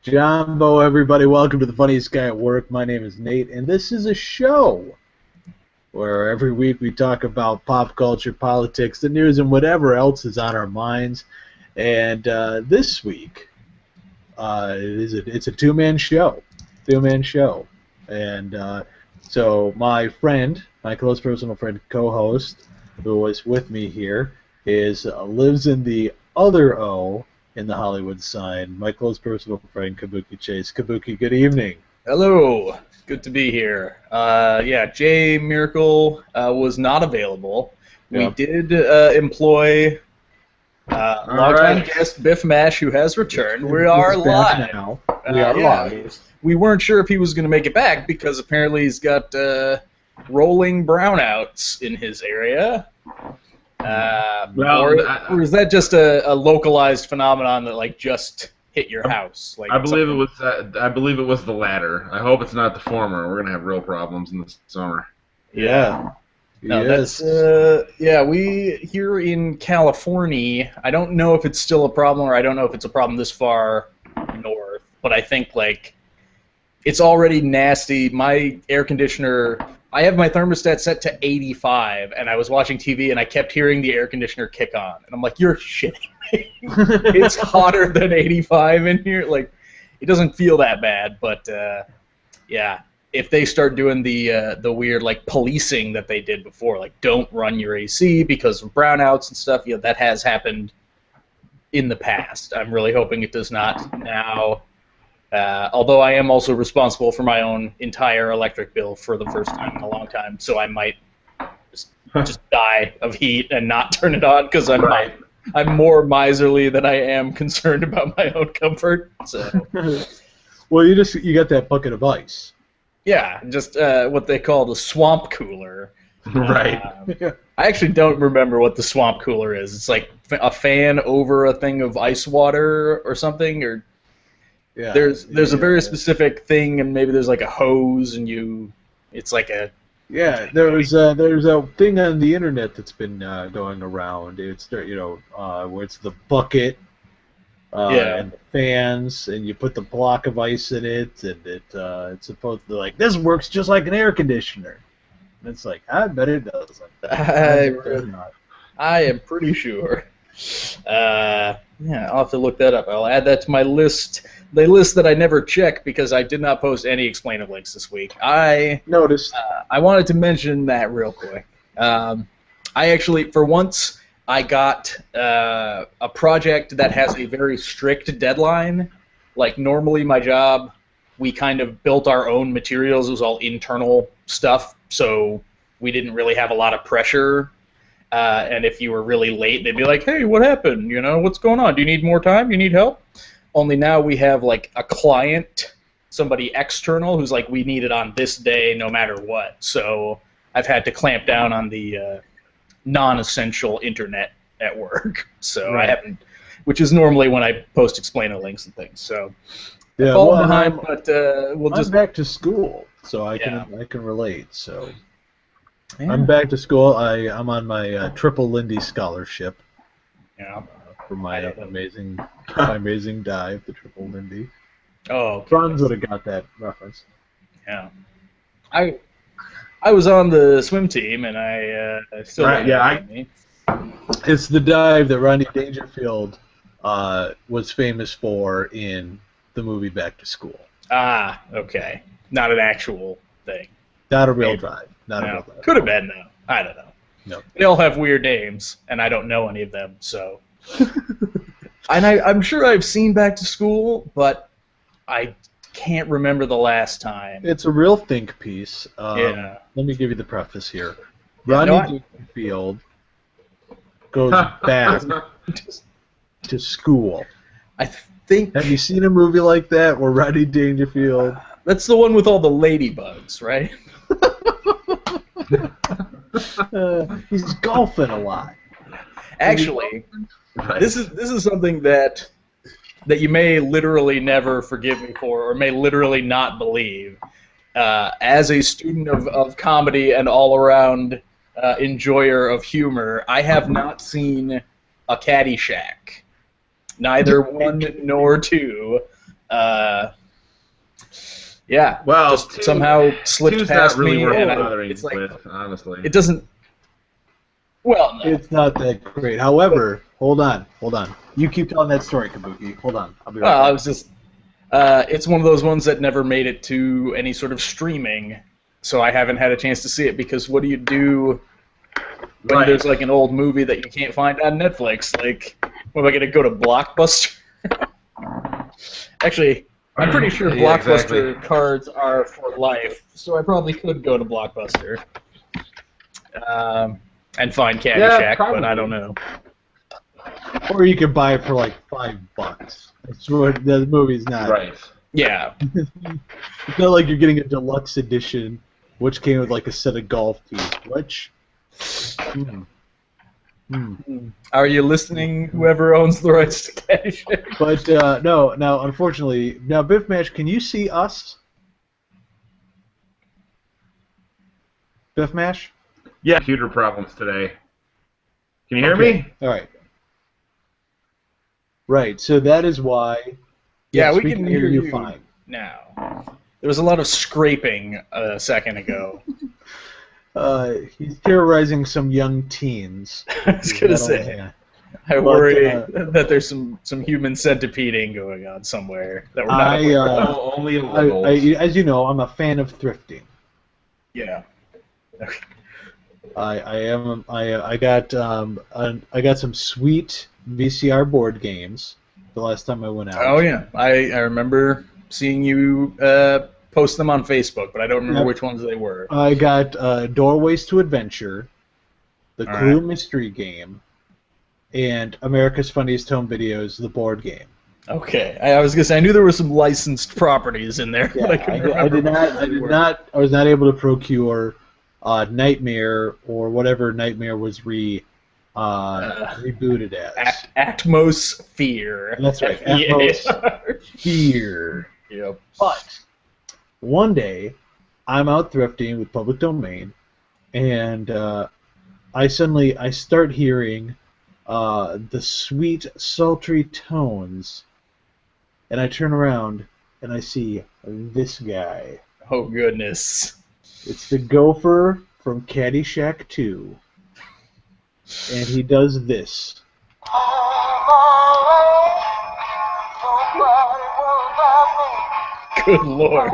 Jumbo, everybody, welcome to the Funniest Guy at Work. My name is Nate, and this is a show where every week we talk about pop culture, politics, the news, and whatever else is on our minds. And this week, it's a two-man show. And so my friend, my close personal friend, co-host, who was with me here, lives in the other O in the Hollywood sign, my close personal friend, Kabuki Chase. Kabuki, good evening. Hello. Good to be here. Jay Miracle was not available. Yep. We did employ longtime guest Biff Mash, who has returned. We are live. Now. We are live. We weren't sure if he was going to make it back because apparently he's got rolling brownouts in his area. Or is that just a localized phenomenon that just hit your house? I believe it was the latter. I hope it's not the former. We're gonna have real problems in the summer. Yeah. No, yes. We here in California, I don't know if it's still a problem or I don't know if it's a problem this far north, but I think it's already nasty. My air conditioner, I have my thermostat set to 85, and I was watching TV, and I kept hearing the air conditioner kick on. And I'm like, you're shitting me. It's hotter than 85 in here. It doesn't feel that bad, but, if they start doing the weird, policing that they did before, don't run your AC because of brownouts and stuff, that has happened in the past. I'm really hoping it does not now. Although I am also responsible for my own entire electric bill for the first time in a long time, so I might just die of heat and not turn it on because I'm more miserly than I am concerned about my own comfort. So, well, you got that bucket of ice. Yeah, just what they call the swamp cooler. Right. I actually don't remember what the swamp cooler is. It's like a fan over a thing of ice water or something, or. Yeah, there's a very specific thing, and maybe there's a hose, and it's like a. Yeah, there's a thing on the internet that's been going around. It's where it's the bucket, and the fans, and you put the block of ice in it, and it's supposed to this works just like an air conditioner. And it's I bet it does. I am pretty sure. I'll have to look that up. I'll add that to my list. The list that I never check because I did not post any explainer links this week. I noticed. I wanted to mention that real quick. I actually, for once, I got a project that has a very strict deadline. Normally my job, we kind of built our own materials. It was all internal stuff, so we didn't really have a lot of pressure. And if you were really late, they'd be like, hey, what happened? What's going on? Do you need more time? You need help? Only now we have, a client, somebody external, who's we need it on this day no matter what. So I've had to clamp down on the non-essential internet at work. So right. I haven't, which is normally when I post explainer links and things. So yeah, behind, but I'm back to school, so I can relate. So. Yeah. I'm back to school. I'm on my triple Lindy scholarship. Yeah. For my amazing dive, the triple Lindy. Oh. Okay. Franz would have got that reference. Yeah. I was on the swim team, and I still. Right. Yeah. It's the dive that Rodney Dangerfield was famous for in the movie Back to School. Ah. Okay. Not an actual thing. Not a real dive. Not a real dive. Could have been, though. I don't know. No. They all have weird names, and I don't know any of them, so. And I'm sure I've seen Back to School, but I can't remember the last time. It's a real think piece. Yeah. Let me give you the preface here. Rodney Dangerfield goes back to school. I think. Have you seen a movie like that where Rodney Dangerfield? That's the one with all the ladybugs, right? He's golfing a lot. Actually, this is something that you may literally never forgive me for, or may literally not believe. As a student of comedy and all-around enjoyer of humor, I have not seen a Caddyshack. Neither one nor two. Yeah. Well, just somehow slipped past not really me, worth and bothering it's like with, honestly. it doesn't. Well, no. It's not that great. However, hold on. You keep telling that story, Kabuki. Hold on. I'll be right back. I was just. It's one of those ones that never made it to any sort of streaming, so I haven't had a chance to see it. Because what do you do when there's like an old movie that you can't find on Netflix? Like, what am I gonna go to Blockbuster? Actually, I'm pretty sure Blockbuster cards are for life, so I probably could go to Blockbuster and find Caddyshack, but I don't know. Or you could buy it for like $5. That's what the movie's not. Right. Yeah. It's not like you're getting a deluxe edition, which came with like a set of golf tees. Which. Are you listening, whoever owns the rights to Caddyshack? But no, now unfortunately, Biff Mash, can you see us? Biff Mash? Yeah, computer problems today. Can you hear me? All right. Right, so that is why. Yeah, yes, we can hear you fine now. There was a lot of scraping a second ago. He's terrorizing some young teens. I was gonna say, I worry that there's some human centipeding going on somewhere that we're not aware of. Only a little. As you know, I'm a fan of thrifting. Yeah. Okay. I got some sweet VCR board games the last time I went out. Oh yeah, I remember seeing you post them on Facebook, but I don't remember which ones they were. I got Doorways to Adventure, the Clue Mystery Game, and America's Funniest Home Videos, the board game. Okay, I was gonna say I knew there were some licensed properties in there. Yeah, but I was not able to procure Nightmare or whatever Nightmare was rebooted as. Atmosphere. That's right, Atmosphere. Yep. But one day, I'm out thrifting with Public Domain, and I start hearing the sweet, sultry tones, and I turn around and I see this guy. Oh goodness! It's the gopher from Caddyshack 2, and he does this. Good Lord.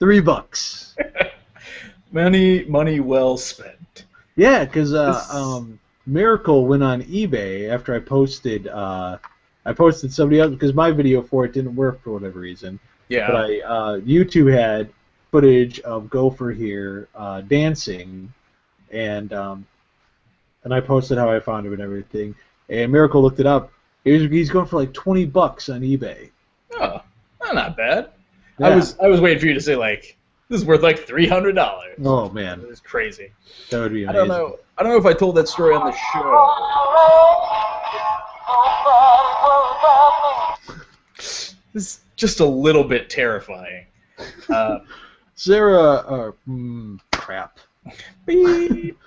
$3. Money well spent. Yeah, because Miracle went on eBay after I posted somebody else because my video for it didn't work for whatever reason. Yeah. But YouTube had footage of Gopher here dancing, and I posted how I found him and everything. And Miracle looked it up. He's going for like $20 on eBay. Oh, not bad. Yeah. I was waiting for you to say like this is worth like $300. Oh man, it was crazy. That would be amazing. I don't know if I told that story on the show. This is just a little bit terrifying. Sarah, crap. Beep.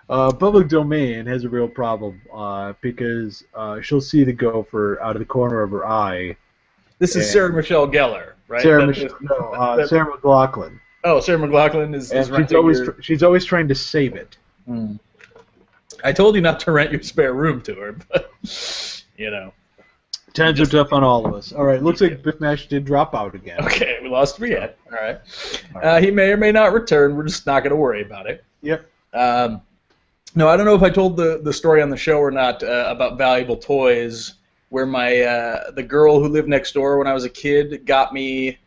Public Domain has a real problem because she'll see the gopher out of the corner of her eye. This is Sarah Michelle Gellar, right? Sarah McLachlan. Oh, Sarah McLachlan is she's always trying to save it. Mm. I told you not to rent your spare room to her, but you know. Times are tough on all of us. All right, looks like Biff Mash did drop out again. Okay, we lost Briette. All right. He may or may not return. We're just not going to worry about it. Yep. No, I don't know if I told the story on the show or not about valuable toys, where my the girl who lived next door when I was a kid got me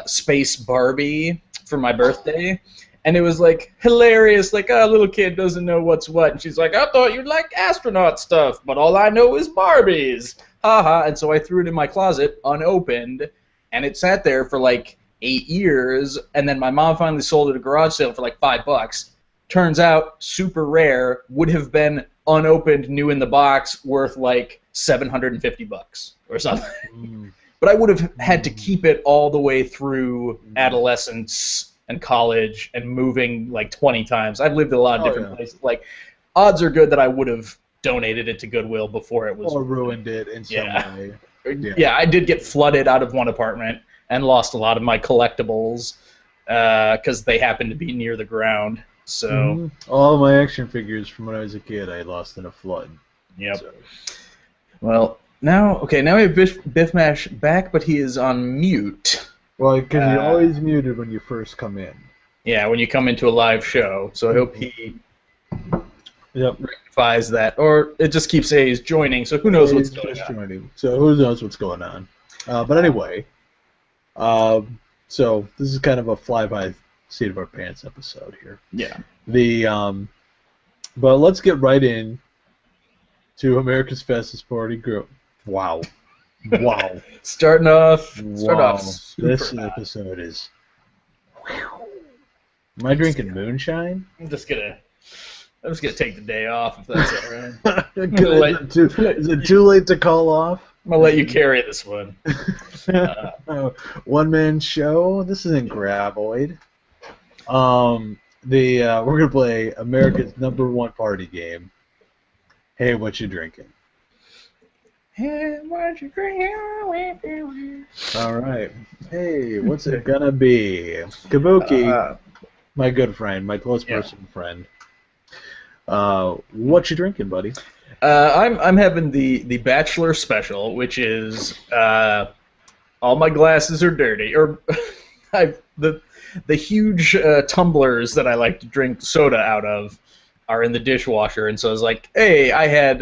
Space Barbie for my birthday. And it was, like, hilarious. Like, a little kid doesn't know what's what. And she's like, I thought you'd like astronaut stuff, but all I know is Barbies. Ha. And so I threw it in my closet, unopened, and it sat there for, like, 8 years. And then my mom finally sold it at a garage sale for, like, $5. Turns out, super rare, would have been unopened, new in the box, worth, like, $750 or something. Mm. But I would have had to keep it all the way through adolescence and college and moving like 20 times. I've lived in a lot of different places. Like, odds are good that I would have donated it to Goodwill before it was... Or ruined it in some way. Yeah, I did get flooded out of one apartment and lost a lot of my collectibles because they happened to be near the ground. So all my action figures from when I was a kid I lost in a flood. Yep. So. Well, now we have Biff Mash back, but he is on mute. Well, because you're always muted when you first come in. Yeah, when you come into a live show. So I hope he rectifies that. Or it just keeps saying he's joining, so who knows what's going on. Joining. So who knows what's going on. But anyway, so this is kind of a fly-by seat of our pants episode here. Yeah. But let's get right in to America's Fastest Party Group. Wow. Start off. This episode is... Am I drinking moonshine? I'm just gonna take the day off if that's all right. Is it too late to call off? I'm gonna let you carry this one. One-man show. This isn't Graboid. We're gonna play America's #1 party game. Hey, what you drinking? Hey, what you drinking? All right. Hey, what's it gonna be? Kabuki, my good friend, my close personal friend. What you drinking, buddy? I'm having the Bachelor Special, which is all my glasses are dirty, or the huge tumblers that I like to drink soda out of are in the dishwasher, and so I was like, hey, I had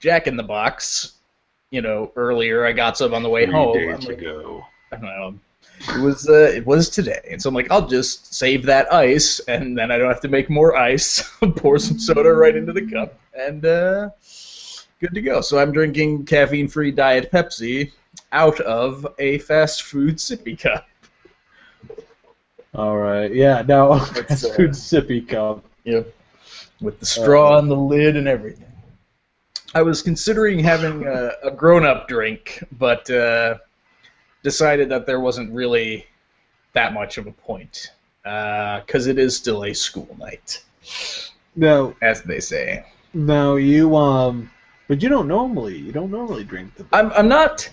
Jack in the Box, earlier. I got some on the way home. 3 days ago. I don't know. It was today, and so I'm like, I'll just save that ice, and then I don't have to make more ice. Pour some soda right into the cup, and good to go. So I'm drinking caffeine-free Diet Pepsi out of a fast food sippy cup. All right, yeah, now fast food sippy cup. Yep, with the straw on the lid and everything. I was considering having a grown-up drink, but decided that there wasn't really that much of a point, because it is still a school night. No, as they say. No, but you don't normally drink the. I'm not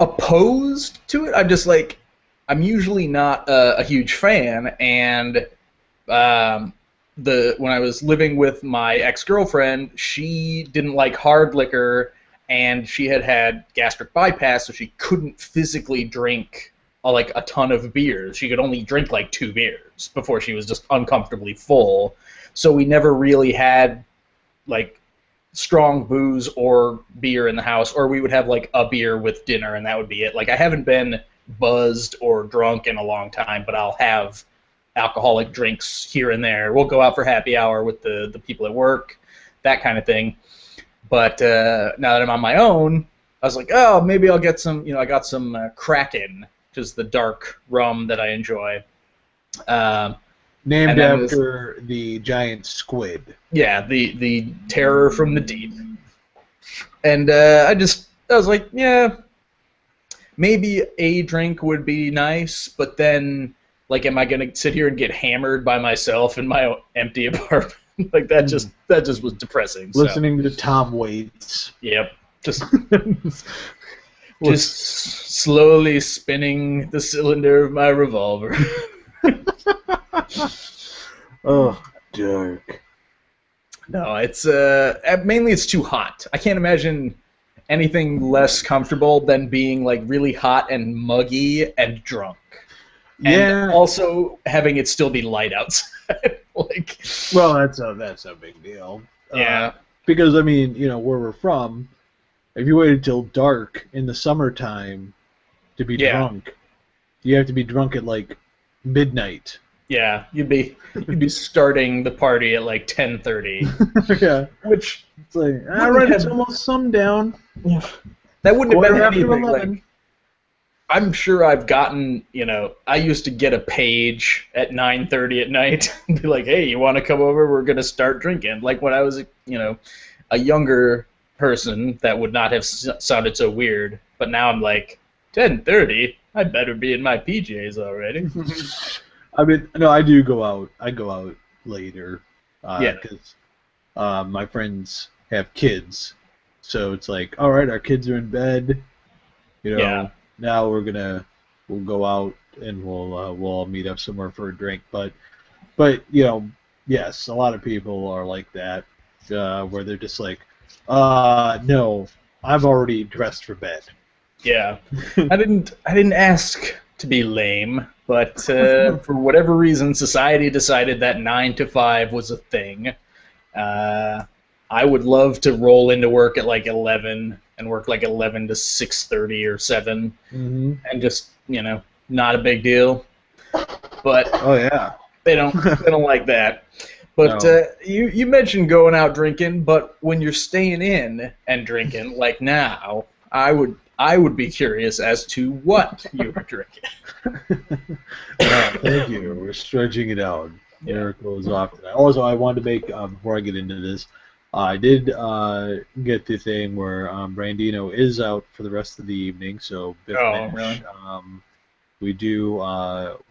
opposed to it. I'm just like, I'm usually not a huge fan, and when I was living with my ex-girlfriend, she didn't like hard liquor. And she had gastric bypass, so she couldn't physically drink a ton of beers. She could only drink 2 beers before she was just uncomfortably full. So we never really had strong booze or beer in the house, or we would have a beer with dinner, and that would be it. I haven't been buzzed or drunk in a long time, but I'll have alcoholic drinks here and there. We'll go out for happy hour with the people at work, that kind of thing. But now that I'm on my own, I was like, oh, maybe I'll get some, I got some Kraken, which is the dark rum that I enjoy. Named after the giant squid. Yeah, the terror from the deep. And I was like, yeah, maybe a drink would be nice, but then, am I going to sit here and get hammered by myself in my empty apartment? That just was depressing. Listening to Tom Waits. Yep. Just slowly spinning the cylinder of my revolver. Oh, dark. No, it's mainly it's too hot. I can't imagine anything less comfortable than being really hot and muggy and drunk. And also having it still be light outside. Well, that's a big deal. Yeah. Because where we're from, if you waited till dark in the summertime to be drunk, you have to be drunk at midnight. Yeah, you'd be starting the party at 10:30. Yeah. Which it's it's almost sundown. Yeah. That wouldn't have been after anything 11. I'm sure I've gotten, I used to get a page at 9:30 at night and be like, hey, you want to come over? We're going to start drinking. When I was, a younger person, that would not have sounded so weird. But now I'm 10:30? I better be in my PJs already. No, I do go out. I go out later because my friends have kids. So it's like, all right, our kids are in bed. Now we'll go out and we'll all meet up somewhere for a drink. But yes, a lot of people are like that, where they're just like, no, I've already dressed for bed. Yeah, I didn't ask to be lame, but for whatever reason, society decided that 9 to 5 was a thing. I would love to roll into work at like 11 and work like 11 to 6:30 or 7, and just not a big deal. But they don't like that. But no. You mentioned going out drinking, but when you're staying in and drinking, like now, I would be curious as to what you were drinking. Thank you. We're stretching it out. Miracle is off tonight. Also, I wanted to make, before I get into this, I did get the thing where Brandino is out for the rest of the evening, so Biff Mash, really?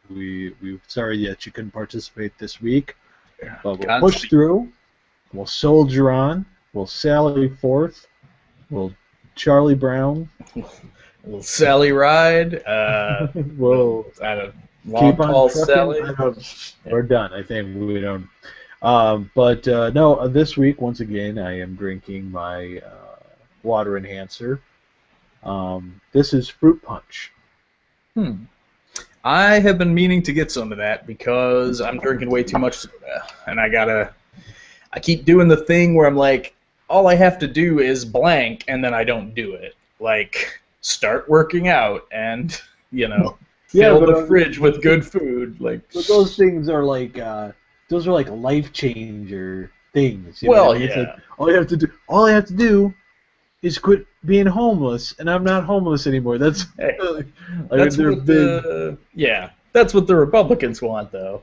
We're sorry that you couldn't participate this week, but we'll push through. We'll soldier on. We'll sally forth. We'll Charlie Brown. We'll Sally ride. We'll keep on Sally. We're done. I think we don't. No, this week, once again, I am drinking my water enhancer. This is fruit punch. I have been meaning to get some of that because I'm drinking way too much soda, and I keep doing the thing where I'm like, all I have to do is blank, and then I don't do it. Like, start working out and, fill the fridge with good food. Like, but those things are like, life changer things. It's like, all I have to do is quit being homeless, and I'm not homeless anymore. That's that's what that's what the Republicans want, though.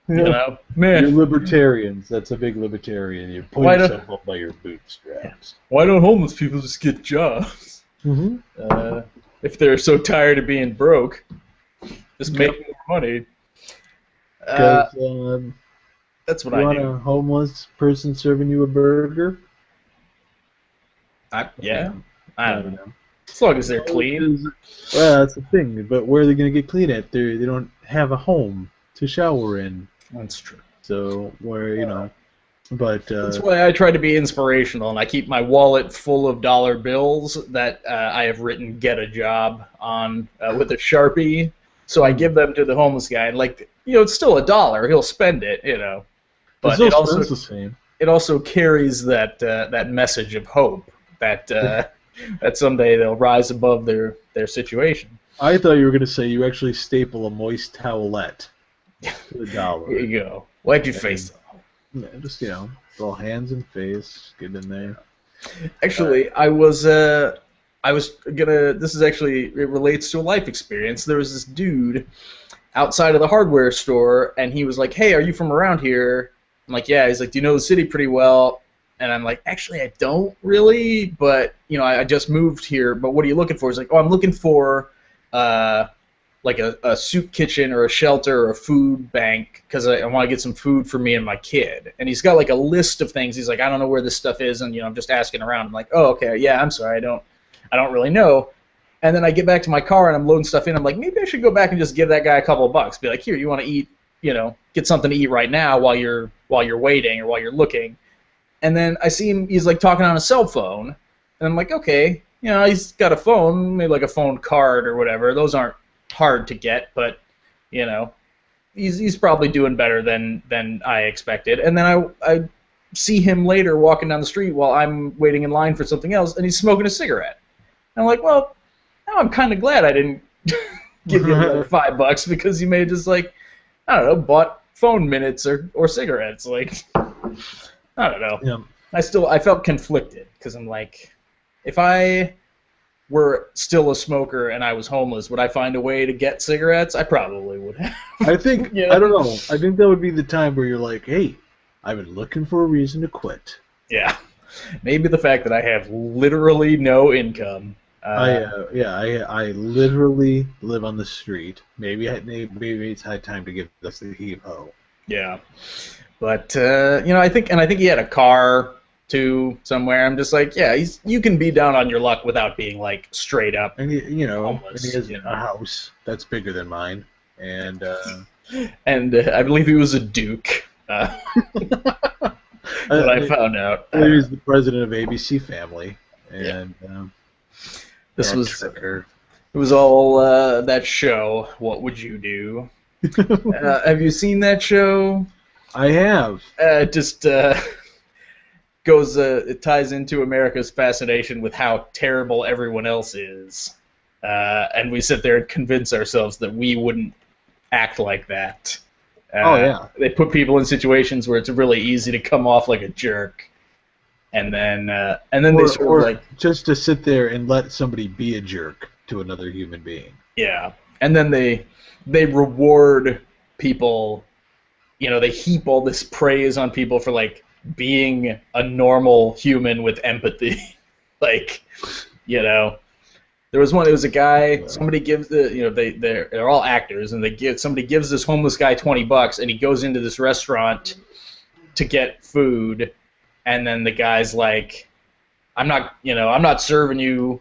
Man, you're libertarians. That's a big libertarian. You pull yourself up by your bootstraps. Why don't homeless people just get jobs? If they're so tired of being broke, just make more money. That's what I do. You want a homeless person serving you a burger? I don't know. As long as they're clean. Well, that's the thing. But where are they going to get clean at? They don't have a home to shower in. That's true. So that's why I try to be inspirational, and I keep my wallet full of dollar bills that I have written "Get a Job" on with a Sharpie. So I give them to the homeless guy, and it's still $1. He'll spend it, But it also carries that message of hope that that someday they'll rise above their situation. I thought you were going to say you actually staple a moist towelette to $1. Here you go. Wipe your face off. Yeah, just all hands and face, get in there. Actually, I was gonna. This is actually, it relates to a life experience. There was this dude outside of the hardware store, and he was like, "Hey, are you from around here?" I'm like, "Yeah." He's like, "Do you know the city pretty well?" And I'm like, "Actually, I don't really, but I just moved here. But what are you looking for?" He's like, "Oh, I'm looking for like a soup kitchen or a shelter or a food bank because I want to get some food for me and my kid." And he's got like a list of things. He's like, "I don't know where this stuff is," and I'm just asking around. I'm like, "Oh, okay, yeah, I'm sorry, I don't really know." And then I get back to my car and I'm loading stuff in. I'm like, maybe I should go back and just give that guy a couple of bucks. Be like, "Here, you want to eat? Get something to eat right now while you're waiting or while you're looking." And then I see him. He's like talking on a cell phone, and I'm like, okay, he's got a phone, maybe like a phone card or whatever. Those aren't hard to get, but he's probably doing better than I expected. And then I see him later walking down the street while I'm waiting in line for something else, and he's smoking a cigarette. And I'm like, well, now I'm kind of glad I didn't give you like $5 because you may have just bought phone minutes or cigarettes. Like, I don't know. Yeah. I felt conflicted because I'm like, if I were still a smoker and I was homeless, would I find a way to get cigarettes? I probably would have. I think, I don't know. I think that would be the time where you're like, hey, I've been looking for a reason to quit. Yeah. Maybe the fact that I have literally no income. I literally live on the street. Maybe it's high time to give us the heave-ho. Yeah. But, I think he had a car to somewhere. I'm just like, yeah, you can be down on your luck without being like straight up. And homeless, and he has a house that's bigger than mine, and I believe he was a duke. That I found out. He was the president of ABC Family, and this was it was all that show. What would you do? Have you seen that show? I have. It just it ties into America's fascination with how terrible everyone else is, and we sit there and convince ourselves that we wouldn't act like that. They put people in situations where it's really easy to come off like a jerk, and then they sort of like just to sit there and let somebody be a jerk to another human being. Yeah, and then they reward people. They heap all this praise on people for like being a normal human with empathy. Like, there was a guy. Somebody gives they're all actors, and somebody gives this homeless guy $20, and he goes into this restaurant to get food, and then the guy's like, I'm not serving you.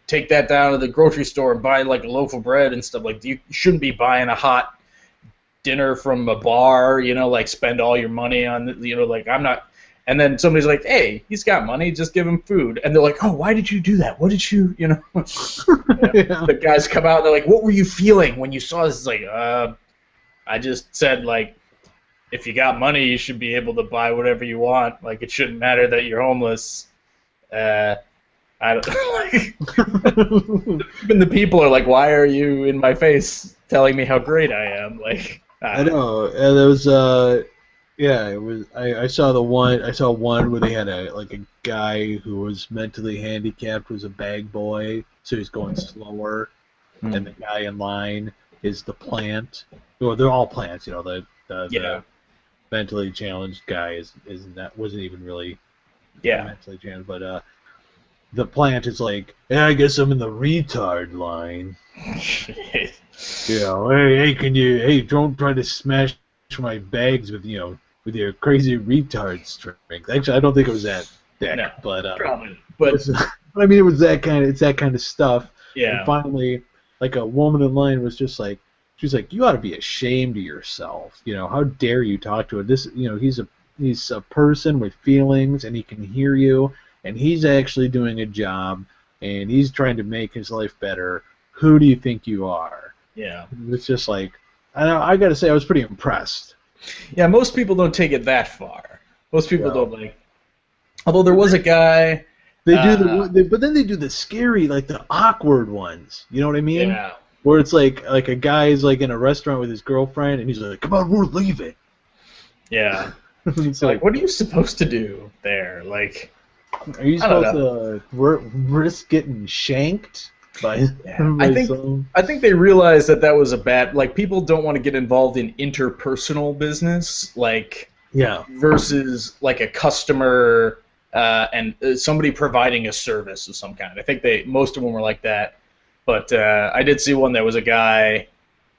Take that down to the grocery store and buy like a loaf of bread and stuff. Like, you shouldn't be buying a hot dinner from a bar. Like spend all your money on like I'm not. And then somebody's like, hey, he's got money, just give him food. And they're like, oh, why did you do that? What did you, The guys come out and they're like, what were you feeling when you saw this? It's like, I just said, like, if you got money, you should be able to buy whatever you want. Like, it shouldn't matter that you're homeless. I don't like, even the people are like, why are you in my face telling me how great I am? Like, I know. And there was it was. I saw one where they had a guy who was mentally handicapped, was a bag boy, so he's going slower, and the guy in line is the plant. Well, they're all plants, the mentally challenged guy wasn't even really mentally challenged, but the plant is like, yeah, I guess I'm in the retard line. Hey, don't try to smash my bags with your crazy retard strength. Actually, I don't think it was that thick, probably. But I mean, it's that kind of stuff. Yeah. And finally, like a woman in line was just like, she's like, you ought to be ashamed of yourself. How dare you talk to him? This, he's a person with feelings, and he can hear you, and he's actually doing a job, and he's trying to make his life better. Who do you think you are? Yeah. It's just like, I got to say, I was pretty impressed. Yeah, most people don't take it that far. Most people don't like. Although there was a guy. They do but then they do the scary, like the awkward ones. You know what I mean? Yeah. Where it's like a guy's like in a restaurant with his girlfriend, and he's like, "Come on, we're leaving." Yeah. It's like, what are you supposed to do there? Like, are you supposed to risk getting shanked? I think they realized that was a bad. Like, people don't want to get involved in interpersonal business, versus like a customer and somebody providing a service of some kind. I think most of them were like that. But I did see one that was a guy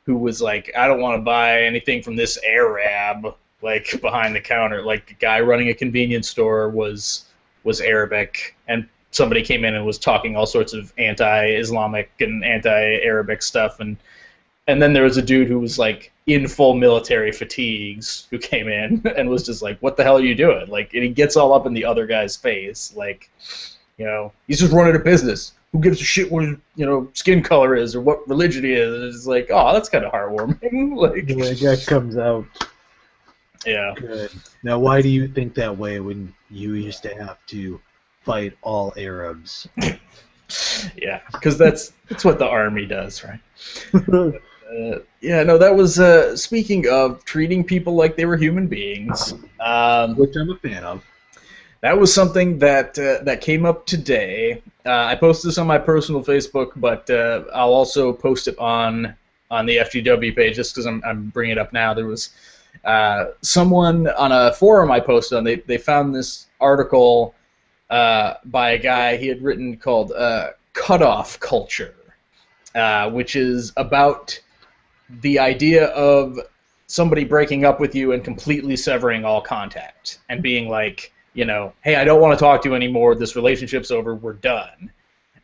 who was like, I don't want to buy anything from this Arab, like behind the counter. Like, the guy running a convenience store was Arabic, and somebody came in and was talking all sorts of anti-Islamic and anti-Arabic stuff, and then there was a dude who was like in full military fatigues who came in and was just like, "What the hell are you doing?" Like, and he gets all up in the other guy's face, like, he's just running a business. Who gives a shit what skin color is or what religion he is? And it's like, oh, that's kind of heartwarming. Like, that comes out. Yeah. Good. Now, why do you think that way when you used to have to fight all Arabs? Yeah, because that's what the army does, right? That was speaking of treating people like they were human beings, which I'm a fan of. That was something that came up today. I posted this on my personal Facebook, but I'll also post it on the FGW page just because I'm bringing it up now. There was someone on a forum I posted on. They found this article by a guy he had written called Cutoff Culture, which is about the idea of somebody breaking up with you and completely severing all contact and being like, you know, hey, I don't want to talk to you anymore. This relationship's over. We're done.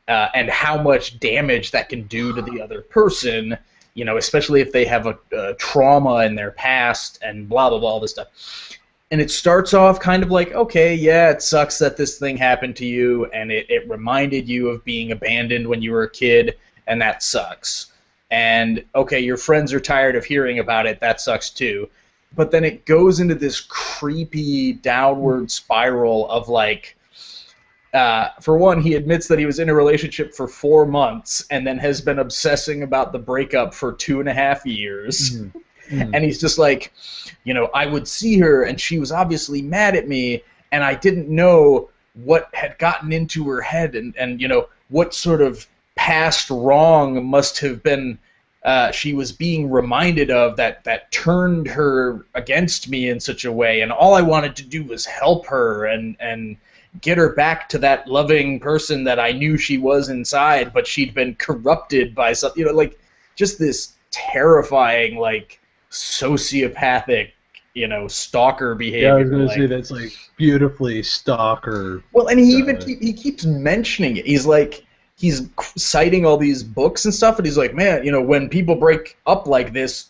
And how much damage that can do to the other person, you know, especially if they have a trauma in their past and blah, blah, blah, all this stuff. And it starts off kind of like, okay, yeah, it sucks that this thing happened to you, and it reminded you of being abandoned when you were a kid, and that sucks. And, okay, your friends are tired of hearing about it, that sucks too. But then it goes into this creepy downward spiral of, like, for one, he admits that he was in a relationship for 4 months and then has been obsessing about the breakup for 2.5 years. Mm-hmm. Mm. And he's just like, you know, I would see her, and she was obviously mad at me, and I didn't know what had gotten into her head, and you know, what sort of past wrong must have been she was being reminded of that turned her against me in such a way, and all I wanted to do was help her and get her back to that loving person that I knew she was inside, but she'd been corrupted by something, you know, like, just this terrifying, like, sociopathic, you know, stalker behavior. Yeah, I was going to say that's like beautifully stalker. Well, and he keeps mentioning it. He's like, he's citing all these books and stuff, and he's like, man, you know, when people break up like this,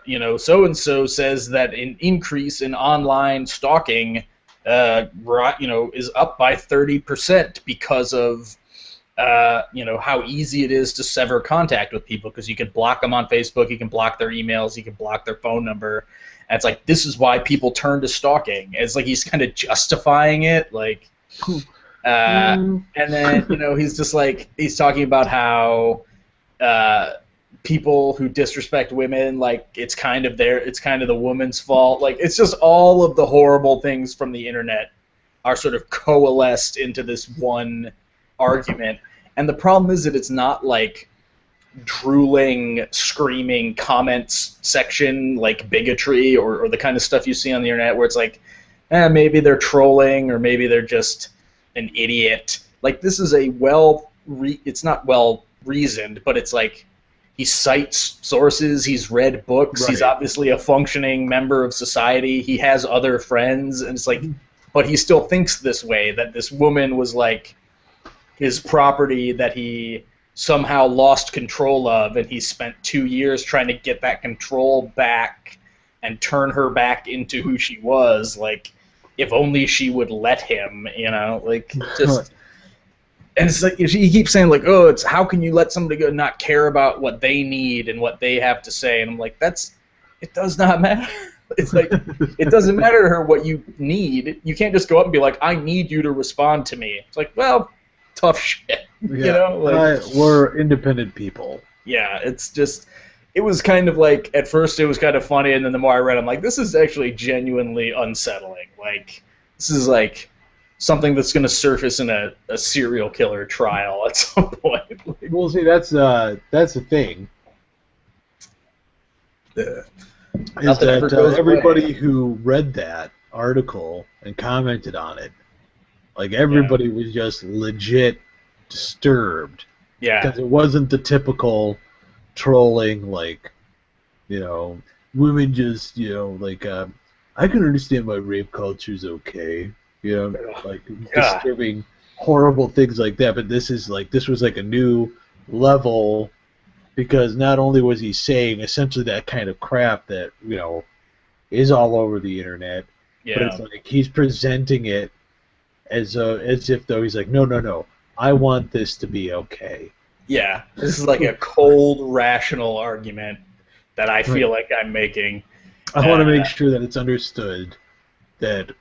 you know, so and so says that an increase in online stalking, you know, is up by 30% because of you know, how easy it is to sever contact with people, because you can block them on Facebook, you can block their emails, you can block their phone number, and it's like, this is why people turn to stalking. It's like he's kind of justifying it, like, and then, you know, he's just like, he's talking about how people who disrespect women, like, it's kind of the woman's fault. Like, it's just all of the horrible things from the internet are sort of coalesced into this one argument. And the problem is that it's not like drooling, screaming comments section like bigotry or the kind of stuff you see on the internet where it's like, maybe they're trolling or maybe they're just an idiot. Like, this is a it's not well reasoned, but it's like, he cites sources, he's read books, right. He's obviously a functioning member of society, he has other friends, and it's like, but he still thinks this way, that this woman was like his property that he somehow lost control of, and he spent 2 years trying to get that control back and turn her back into who she was. Like, if only she would let him, you know, like, just. And it's like, he keeps saying, like, oh, it's how can you let somebody go not care about what they need and what they have to say? And I'm like, it does not matter. It's like, it doesn't matter to her what you need. You can't just go up and be like, I need you to respond to me. It's like, well, tough shit. Yeah, you know? Like, we're independent people. Yeah, it's just, it was kind of like, at first it was kind of funny, and then the more I read, I'm like, this is actually genuinely unsettling. Like, this is like something that's going to surface in a serial killer trial at some point. Like, well, see, that's the thing. Is that everybody who read that article and commented on it, like, everybody was just legit disturbed. Yeah. Because it wasn't the typical trolling, like, you know, women just, you know, like, I can understand why rape culture's okay. You know, like, disturbing, horrible things like that. But this was like a new level, because not only was he saying essentially that kind of crap that, you know, is all over the internet, but it's like he's presenting it as if though he's like, no, I want this to be okay. Yeah, this is like a cold, rational argument that I feel like I'm making. I want to make sure that it's understood that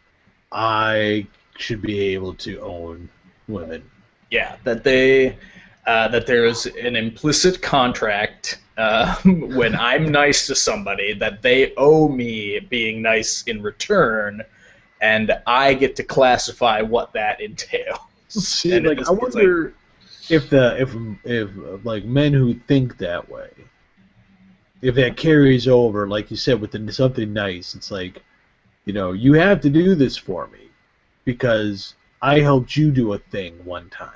I should be able to own women. Yeah, that there's an implicit contract when I'm nice to somebody that they owe me being nice in return, and I get to classify what that entails. See, like, I wonder if like men who think that way, if that carries over, like you said, with something nice. It's like, you know, you have to do this for me because I helped you do a thing one time.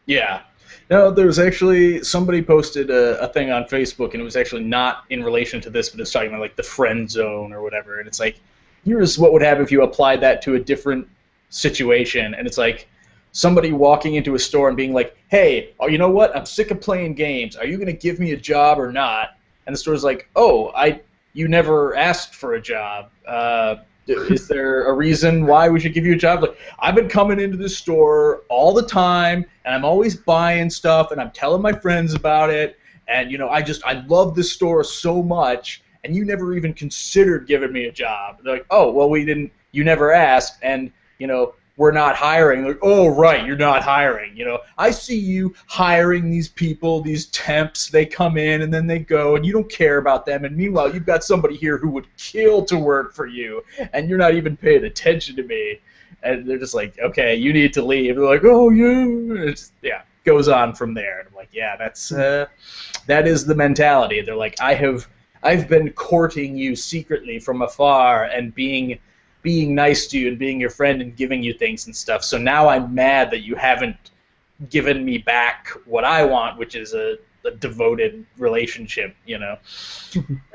Yeah. No, there was actually, somebody posted a thing on Facebook, and it was actually not in relation to this, but it's talking about, like, the friend zone or whatever, and it's like, here's what would happen if you applied that to a different situation, and it's like somebody walking into a store and being like, hey, oh, you know what? I'm sick of playing games. Are you going to give me a job or not? And the store's like, oh, you never asked for a job. Is there a reason why we should give you a job? Like, I've been coming into this store all the time, and I'm always buying stuff, and I'm telling my friends about it, and, you know, I love this store so much, and you never even considered giving me a job. They're like, oh, well, you never asked, and, you know, we're not hiring. Like, oh, right, you're not hiring. You know, I see you hiring these people, these temps. They come in and then they go, and you don't care about them. And meanwhile, you've got somebody here who would kill to work for you, and you're not even paying attention to me. And they're just like, okay, you need to leave. They're like, oh, yeah. Goes on from there. And I'm like, yeah, that is the mentality. They're like, I've been courting you secretly from afar and being nice to you and being your friend and giving you things and stuff. So now I'm mad that you haven't given me back what I want, which is a devoted relationship, you know.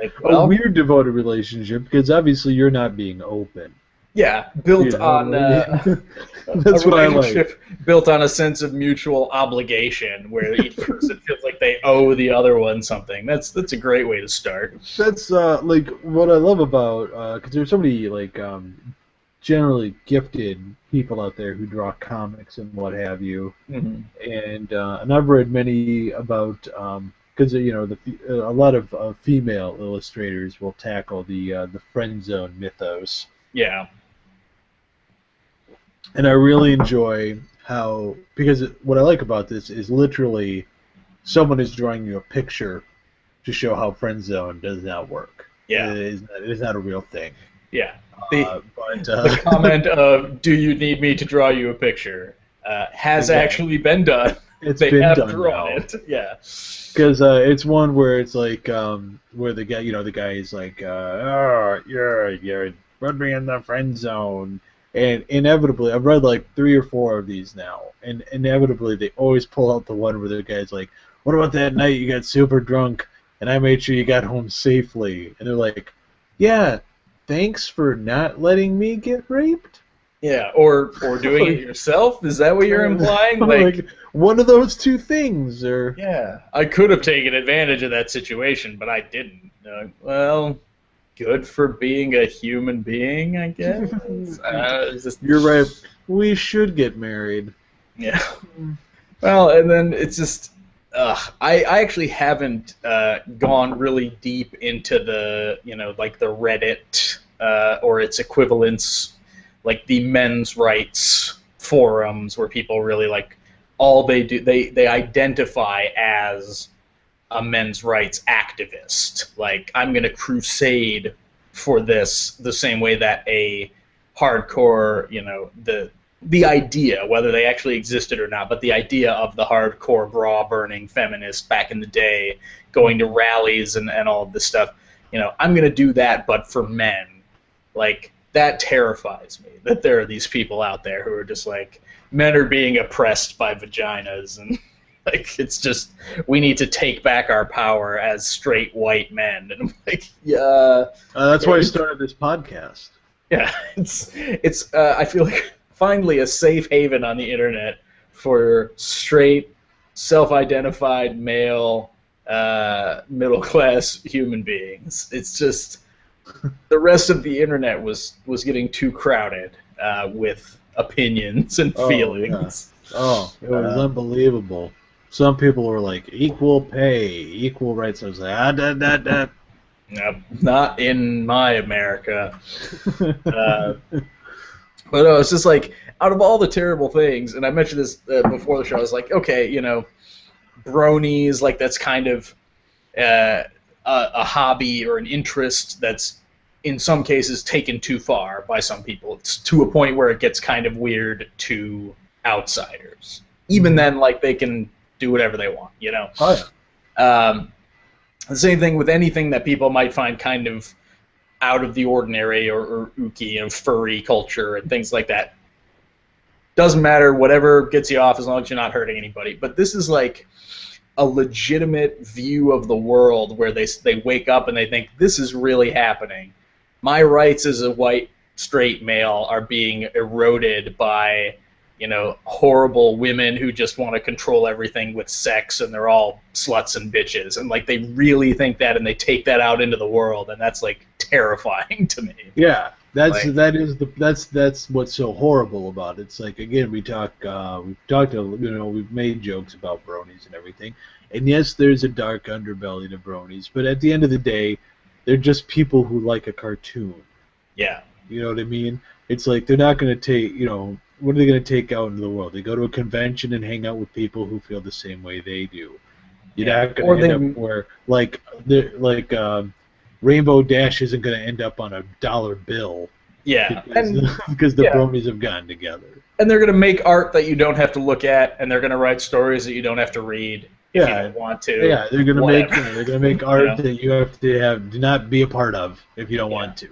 Like, well, a weird devoted relationship, because obviously you're not being open. Yeah, built on that's what I like. Built on a sense of mutual obligation, where each person feels like they owe the other one something. That's a great way to start. That's like what I love about because there's so many like generally gifted people out there who draw comics and what have you, and I've read many about because you know a lot of female illustrators will tackle the friend zone mythos. Yeah. And I really enjoy how, because what I like about this is literally someone is drawing you a picture to show how friend zone does not work. Yeah. It is not a real thing. Yeah. The comment of, do you need me to draw you a picture, has actually been done. They have drawn it. Yeah. Because it's one where it's like, where the guy is like, oh, you're put me in the friend zone. And inevitably, I've read like 3 or 4 of these now, and inevitably they always pull out the one where the guy's like, what about that night you got super drunk and I made sure you got home safely? And they're like, yeah, thanks for not letting me get raped? Yeah, or doing it yourself? Is that what you're implying? Like one of those two things, or yeah, I could have taken advantage of that situation, but I didn't. Well, good for being a human being, I guess. You're right. We should get married. Yeah. Well, and then it's just, I actually haven't gone really deep into the, like the Reddit or its equivalents, like the men's rights forums where people really like all they do, they identify as a men's rights activist. Like, I'm going to crusade for this the same way that a hardcore, the idea, whether they actually existed or not, but the idea of the hardcore bra-burning feminist back in the day going to rallies and all of this stuff, I'm going to do that, but for men. Like, that terrifies me, that there are these people out there who are just like, men are being oppressed by vaginas, and like, it's just, we need to take back our power as straight white men. And I'm like, yeah. That's why I started this podcast. Yeah, it's I feel like finally a safe haven on the internet for straight, self-identified male, middle-class human beings. It's just, the rest of the internet was getting too crowded with opinions and feelings. Yeah. Oh, it was unbelievable. Some people were like, equal pay, equal rights. I was like, Nope, not in my America. But no, it's just like, out of all the terrible things, and I mentioned this before the show, I was like, okay, bronies, like that's kind of a hobby or an interest that's in some cases taken too far by some people. It's to a point where it gets kind of weird to outsiders. Even then, like, they can do whatever they want, Oh, yeah. The same thing with anything that people might find kind of out of the ordinary or ooky, furry culture and things like that. Doesn't matter, whatever gets you off as long as you're not hurting anybody. But this is like a legitimate view of the world where they wake up and they think, this is really happening. My rights as a white straight male are being eroded by, horrible women who just want to control everything with sex, and they're all sluts and bitches, and like they really think that, and they take that out into the world, and that's like terrifying to me. Yeah, that's what's so horrible about it. It's like, again, we've made jokes about bronies and everything, and yes, there's a dark underbelly to bronies, but at the end of the day, they're just people who like a cartoon. Yeah. You know what I mean? It's like they're not going to take, what are they going to take out into the world? They go to a convention and hang out with people who feel the same way they do. You're not going to end up where, Rainbow Dash isn't going to end up on a dollar bill. Yeah. Because the bronies have gotten together. And they're going to make art that you don't have to look at, and they're going to write stories that you don't have to read if you don't want to. Yeah, they're going to make art that you have to do not be a part of if you don't want to.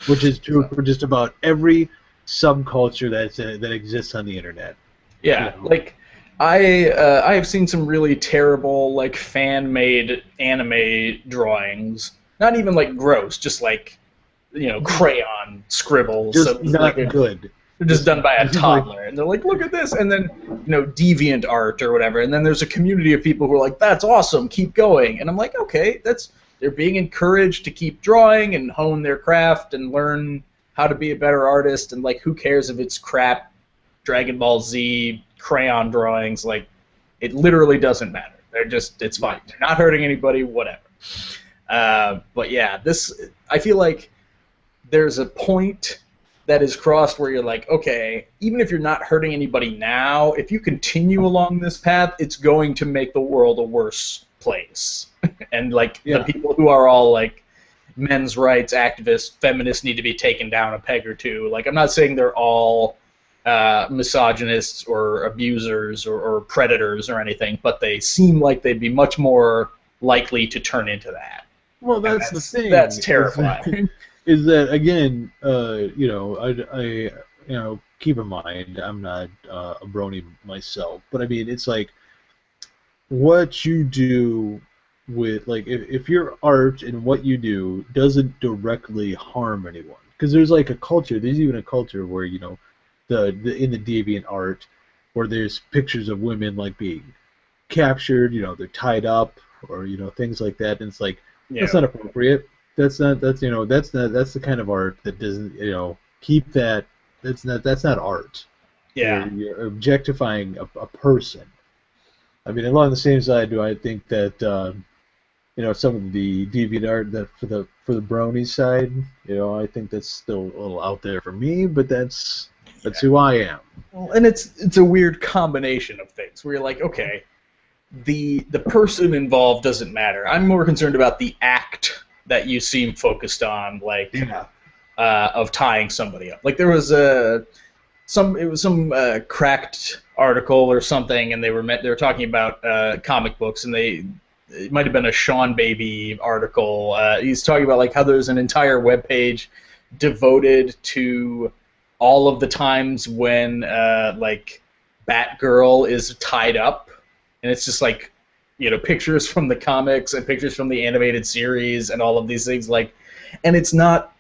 Which is true for just about every subculture that exists on the internet. Yeah, like I have seen some really terrible like fan-made anime drawings. Not even like gross, just like crayon scribbles. Just not good. They're just done by a toddler, and they're like, "Look at this!" And then deviant art or whatever. And then there's a community of people who are like, "That's awesome, keep going." And I'm like, "Okay, they're being encouraged to keep drawing and hone their craft and learn how to be a better artist, and like who cares if it's crap Dragon Ball Z crayon drawings, like it literally doesn't matter. It's fine. They're not hurting anybody, whatever." But yeah, I feel like there's a point that is crossed where you're like, okay, even if you're not hurting anybody now, if you continue along this path, it's going to make the world a worse place. And the people who are all like men's rights activists, feminists need to be taken down a peg or two. Like, I'm not saying they're all misogynists or abusers or predators or anything, but they seem like they'd be much more likely to turn into that. Well, that's the thing. That's terrifying. Is that, again, I keep in mind, I'm not a brony myself, but I mean, it's like what you do with, like, if your art and what you do doesn't directly harm anyone, because there's like a culture, there's even a culture where, in the deviant art, where there's pictures of women like being captured, they're tied up, or things like that, and it's like that's not appropriate. That's the kind of art that doesn't keep that. That's not art. Yeah, you're objectifying a person. I mean, along the same side, do I think that some of the deviant art that for the brony side, I think that's still a little out there for me, but that's who I am. Well, and it's a weird combination of things where you're like, okay, the person involved doesn't matter. I'm more concerned about the act that you seem focused on, like of tying somebody up. Like there was some cracked article or something, and they were talking about comic books, and it might have been a Sean Baby article. He's talking about like how there's an entire webpage devoted to all of the times when like Batgirl is tied up, and it's just like pictures from the comics and pictures from the animated series and all of these things, like, and it's not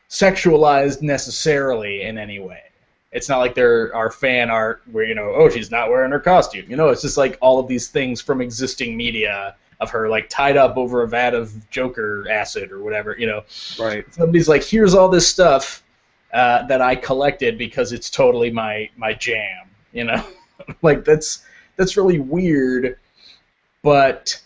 sexualized necessarily in any way. It's not like there are fan art where oh, she's not wearing her costume. It's just like all of these things from existing media of her like tied up over a vat of Joker acid or whatever. Right. Somebody's like, here's all this stuff that I collected because it's totally my jam. Like that's really weird. But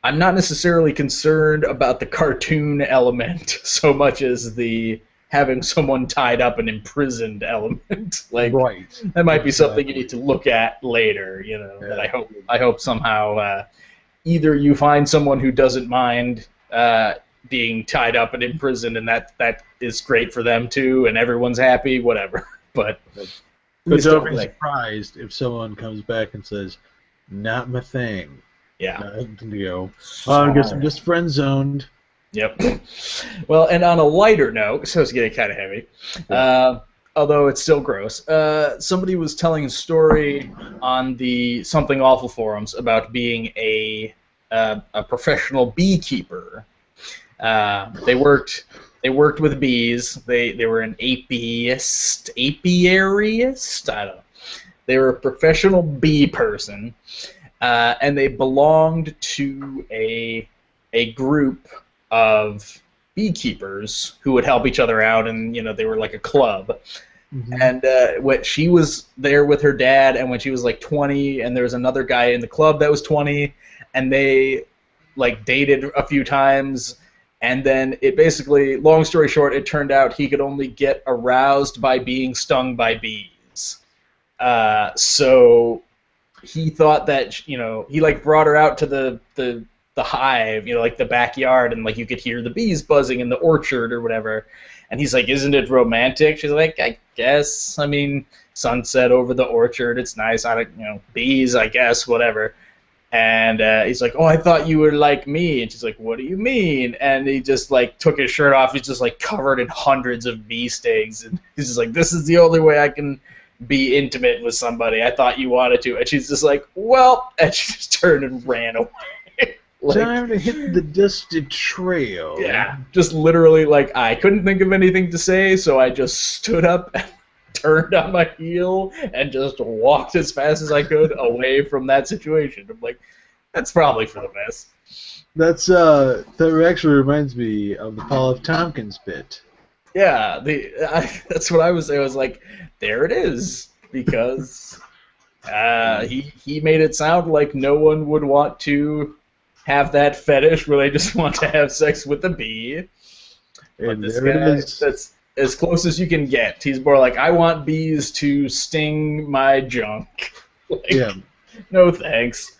I'm not necessarily concerned about the cartoon element so much as the having someone tied up and imprisoned element. Like, right. That might be something you need to look at later. That I hope somehow either you find someone who doesn't mind being tied up and imprisoned, and that is great for them too, and everyone's happy, whatever. But don't be surprised if someone comes back and says, "Not my thing." Yeah. I guess I'm just friend zoned. Yep. Well, and on a lighter note, so it's getting kind of heavy, although it's still gross. Somebody was telling a story on the Something Awful forums about being a professional beekeeper. They worked They worked with bees. They were an apiarist. I don't know. They were a professional bee person, and they belonged to a group of beekeepers who would help each other out, and they were like a club. Mm-hmm. And when she was there with her dad, and when she was like 20, and there was another guy in the club that was 20, and they like dated a few times. And then it basically, long story short, it turned out he could only get aroused by being stung by bees. So he thought that, he like brought her out to the hive, like the backyard, and like you could hear the bees buzzing in the orchard or whatever. And he's like, "Isn't it romantic?" She's like, "I guess. I mean, sunset over the orchard, it's nice. I don't, bees, I guess, whatever." And he's like, "Oh, I thought you were like me." And she's like, "What do you mean?" And he just like took his shirt off. He's just like covered in hundreds of bee stings. And he's just like, "This is the only way I can be intimate with somebody. I thought you wanted to." And she's just like, "Well," and she just turned and ran away. Like, time to hit the dusted trail. Yeah, just literally like I couldn't think of anything to say, so I just stood up and turned on my heel and just walked as fast as I could away from that situation. I'm like, that's probably for the best. That actually reminds me of the Paul F. Tompkins bit. Yeah, that's what I was saying. I was like, there it is, because he made it sound like no one would want to have that fetish where they just want to have sex with a bee. But this guy, that's as close as you can get. He's more like, I want bees to sting my junk. Like, yeah. No thanks.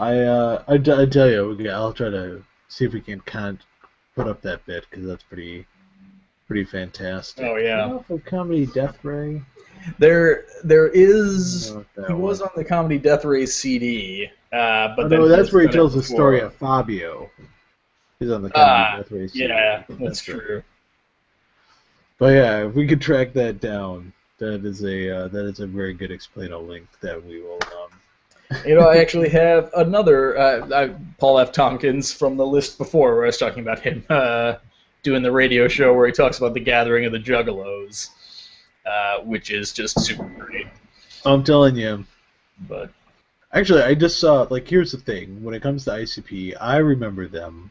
I tell you, I'll try to see if we can put up that bit, because that's pretty fantastic. Oh yeah. For Comedy Death Ray. There is. He was on the Comedy Death Ray CD, but no, that's where he tells the story of Fabio. He's on the Comedy Death Ray CD. Yeah, that's true. But yeah, if we could track that down, that is a very good explainer link that we will. I actually have another Paul F. Tompkins from the list before, where I was talking about him doing the radio show where he talks about the gathering of the Juggalos, which is just super great. I'm telling you. But actually, I just saw, like, here's the thing. When it comes to ICP, I remember them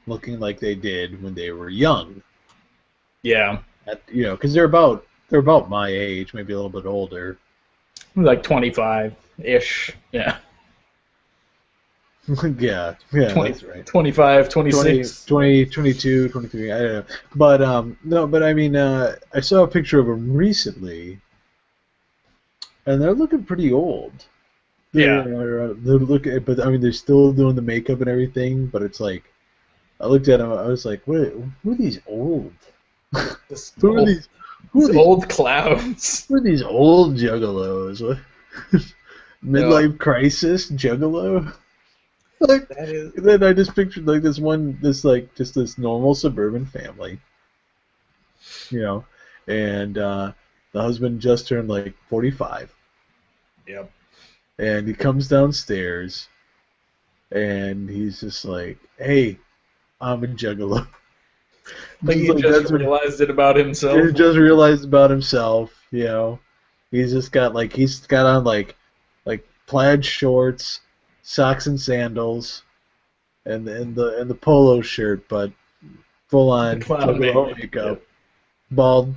looking like they did when they were young. Yeah. Because they're about my age, maybe a little bit older. Like 25-ish, yeah. yeah, 20, that's right. 25, 26. 20, 22, 23, I don't know. But, no, but I mean, I saw a picture of them recently, and they're looking pretty old. Yeah. They're looking, but I mean, they're still doing the makeup and everything, but it's like, I looked at them, I was like, who are these old? Who are these old clowns? Who are these old juggalos? Midlife crisis juggalo? Like, then I just pictured like this normal suburban family, and the husband just turned like 45. Yep. And he comes downstairs, and he's just like, "Hey, I'm a juggalo." Like he just realized it about himself. He just realized about himself, He's just got on like plaid shorts, socks and sandals, and the polo shirt, but full on juggalo makeup, bald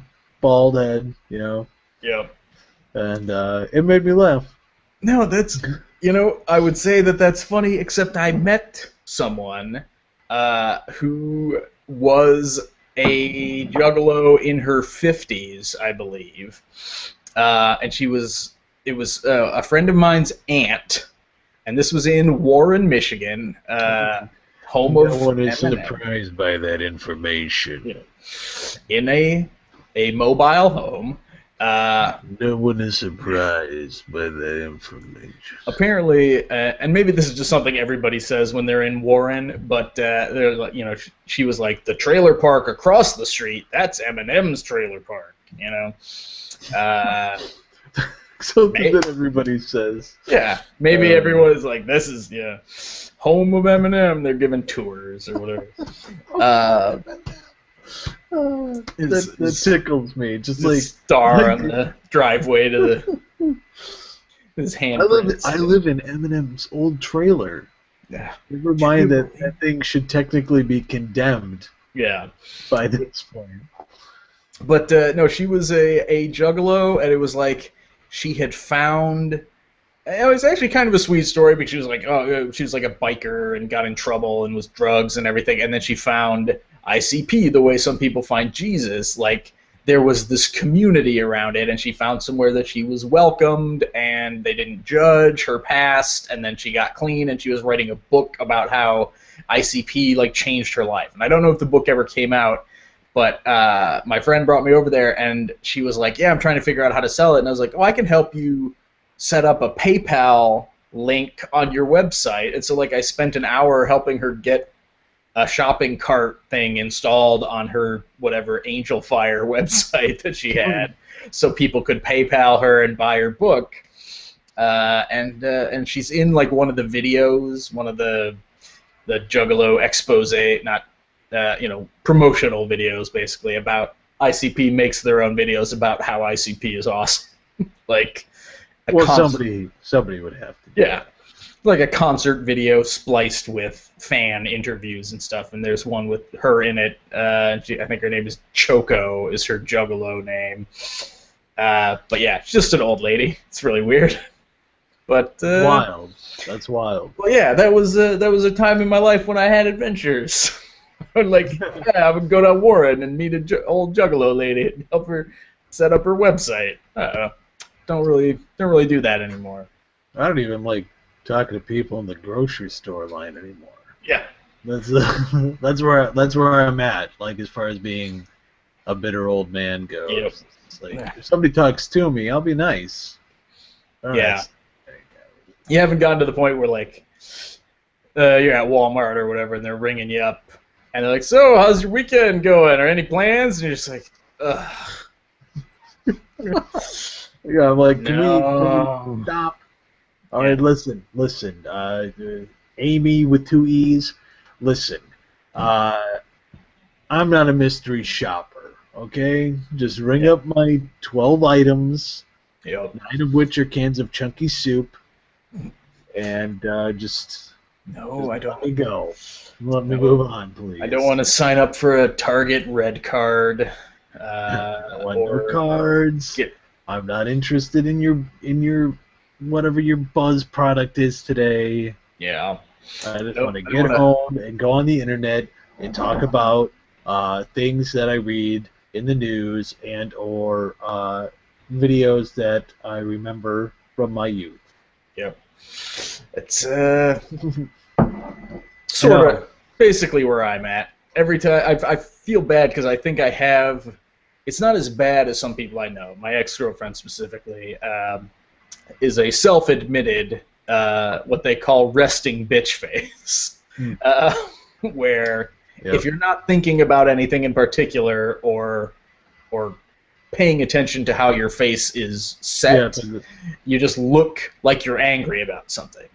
head, Yep. And it made me laugh. No, that's I would say that's funny, except I met someone who was a juggalo in her 50s, I believe, and it was a friend of mine's aunt, and this was in Warren, Michigan, home of. No one is surprised by that information. In a mobile home. No one is surprised by that information. Apparently, and maybe this is just something everybody says when they're in Warren, but they're like, she was like, the trailer park across the street, that's Eminem's trailer park, Something that everybody says. Yeah, maybe everyone is like, this is home of Eminem. They're giving tours or whatever. That tickles me. Just the like star on the driveway to his handprints. I live in Eminem's old trailer. Yeah. Never mind that thing should technically be condemned. Yeah. By this point. But no, she was a juggalo, and it was like she had found. It was actually kind of a sweet story because she was like, she was like a biker and got in trouble and was drugs and everything, and then she found ICP the way some people find Jesus. Like there was this community around it, and she found somewhere that she was welcomed and they didn't judge her past, and then she got clean and she was writing a book about how ICP like changed her life. And I don't know if the book ever came out, but my friend brought me over there and she was like, yeah, I'm trying to figure out how to sell it. And I was like, oh, I can help you set up a PayPal link on your website. And so like I spent an hour helping her get a shopping cart thing installed on her whatever Angel Fire website that she had, so people could PayPal her and buy her book. And she's in like one of the videos, one of the Juggalo expose, not promotional videos basically about ICP makes their own videos about how ICP is awesome. Like somebody would have to. Yeah. Like a concert video spliced with fan interviews and stuff, and there's one with her in it. I think her name is Choco, is her Juggalo name. But yeah, she's just an old lady. It's really weird. But wild. That's wild. Well, yeah, that was a time in my life when I had adventures. Like, yeah, I would go to Warren and meet an old Juggalo lady and help her set up her website. Don't really do that anymore. I don't even like talking to people in the grocery store line anymore. Yeah, that's where I'm at. Like as far as being a bitter old man goes, yep. It's like if somebody talks to me, I'll be nice. Yeah, you haven't gotten to the point where like you're at Walmart or whatever, and they're ringing you up, and they're like, "So, how's your weekend going? Or any plans?" And you're just like, "Ugh." Yeah, I'm like, can we stop? All right, listen. Amy with 2 E's, listen. I'm not a mystery shopper, okay? Just ring up my 12 items, 9 of which are cans of chunky soup, and just let me go. Let me move on, please. I don't want to sign up for a Target red card. I want no cards. I'm not interested in your whatever your buzz product is today. Yeah. I just want to get home and go on the internet and talk about things that I read in the news and or videos that I remember from my youth. Yep. It's sort of basically where I'm at. Every time I feel bad because I think I have. It's not as bad as some people I know. My ex-girlfriend specifically is a self-admitted what they call resting bitch face, where if you're not thinking about anything in particular or paying attention to how your face is set, you just look like you're angry about something.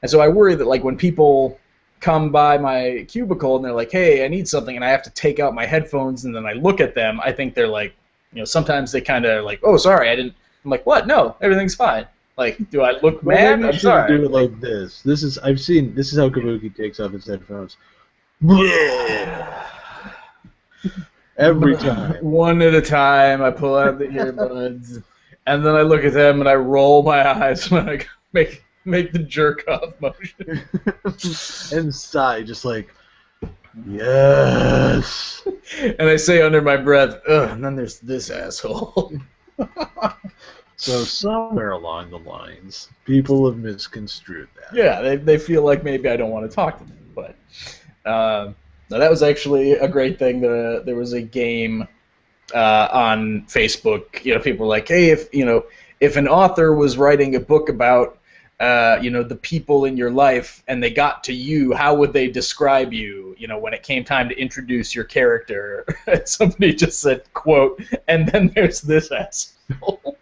And so I worry that like when people come by my cubicle and they're like, hey, I need something, and I have to take out my headphones and then I look at them, I think they're like, sometimes they kind of like, oh, sorry, I didn't. I'm like, what? No, everything's fine. Like, do I look mad? I'm sorry. Do it like this. This is how Kabuki takes off his headphones. Every time. One at a time, I pull out the earbuds, and then I look at them and I roll my eyes when I make the jerk off motion. And sigh, just like, yes. And I say under my breath, ugh, and then there's this asshole. So somewhere along the lines, people have misconstrued that. Yeah, they feel like maybe I don't want to talk to them. But now that was actually a great thing. There was a game on Facebook. People were like, hey, if an author was writing a book about the people in your life and they got to you, how would they describe you, when it came time to introduce your character? Somebody just said, quote, and then there's this asshole.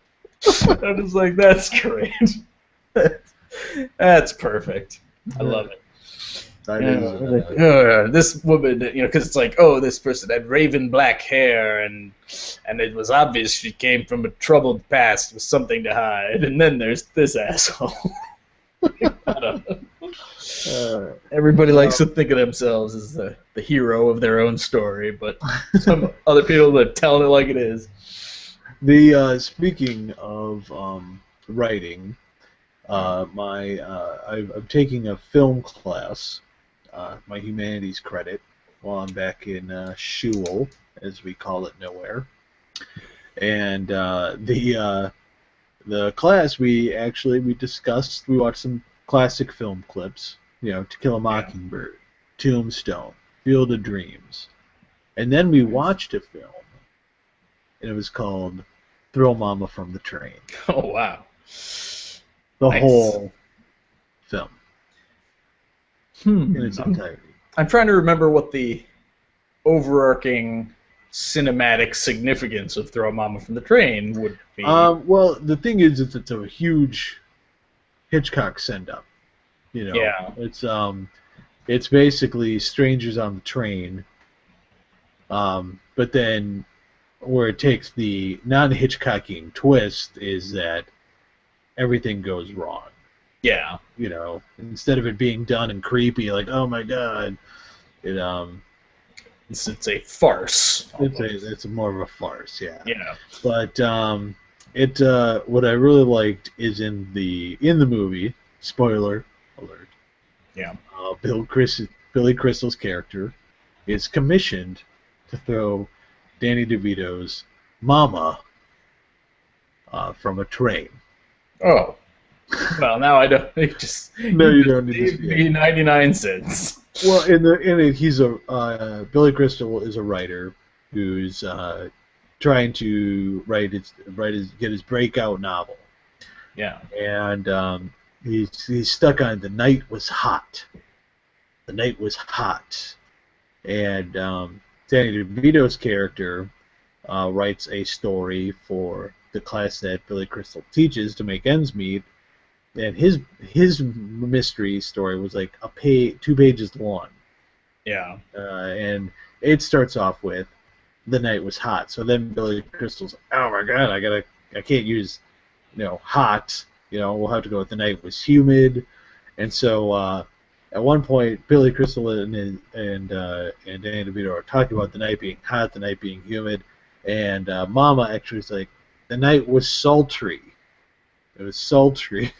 I was like, that's great. That's perfect. I love it. This woman, because it's like, oh, this person had raven black hair, and it was obvious she came from a troubled past with something to hide. And then there's this asshole. Everybody likes to think of themselves as the hero of their own story, but some other people are telling it like it is. Speaking of writing, I'm taking a film class, my humanities credit, while I'm back in shul, as we call it nowhere. And the class we discussed, we watched some classic film clips, To Kill a Mockingbird, Tombstone, Field of Dreams, and then we watched a film, and it was called Throw Mama from the Train. Oh wow! The Nice. whole film in its entirety. I'm trying to remember what the overarching cinematic significance of Throw Mama from the Train would be. Well, the thing is, it's a huge Hitchcock send-up. Yeah. It's basically strangers on the train, but then where it takes the non-Hitchcockian twist is that everything goes wrong. Yeah. Instead of it being done and creepy, like, oh my god, It's a farce. it's more of a farce, yeah. Yeah. But what I really liked is in the movie, spoiler alert. Yeah. Billy Crystal's character is commissioned to throw Danny DeVito's mama from a train. Oh. Well, now I don't. No, you don't need to be 99 cents. Well, he's Billy Crystal is a writer who's trying to get his breakout novel. Yeah. And he's stuck on The Night Was Hot. The Night Was Hot. And Danny DeVito's character writes a story for the class that Billy Crystal teaches to make ends meet. And his mystery story was like 2 pages long. Yeah. And it starts off with The Night Was Hot. So then Billy Crystal's, oh my god, I can't use hot. We'll have to go with The Night Was Humid. And so at one point, Billy Crystal and Danny DeVito are talking about the night being hot, the night being humid, and Mama actually was like, the night was sultry. It was sultry.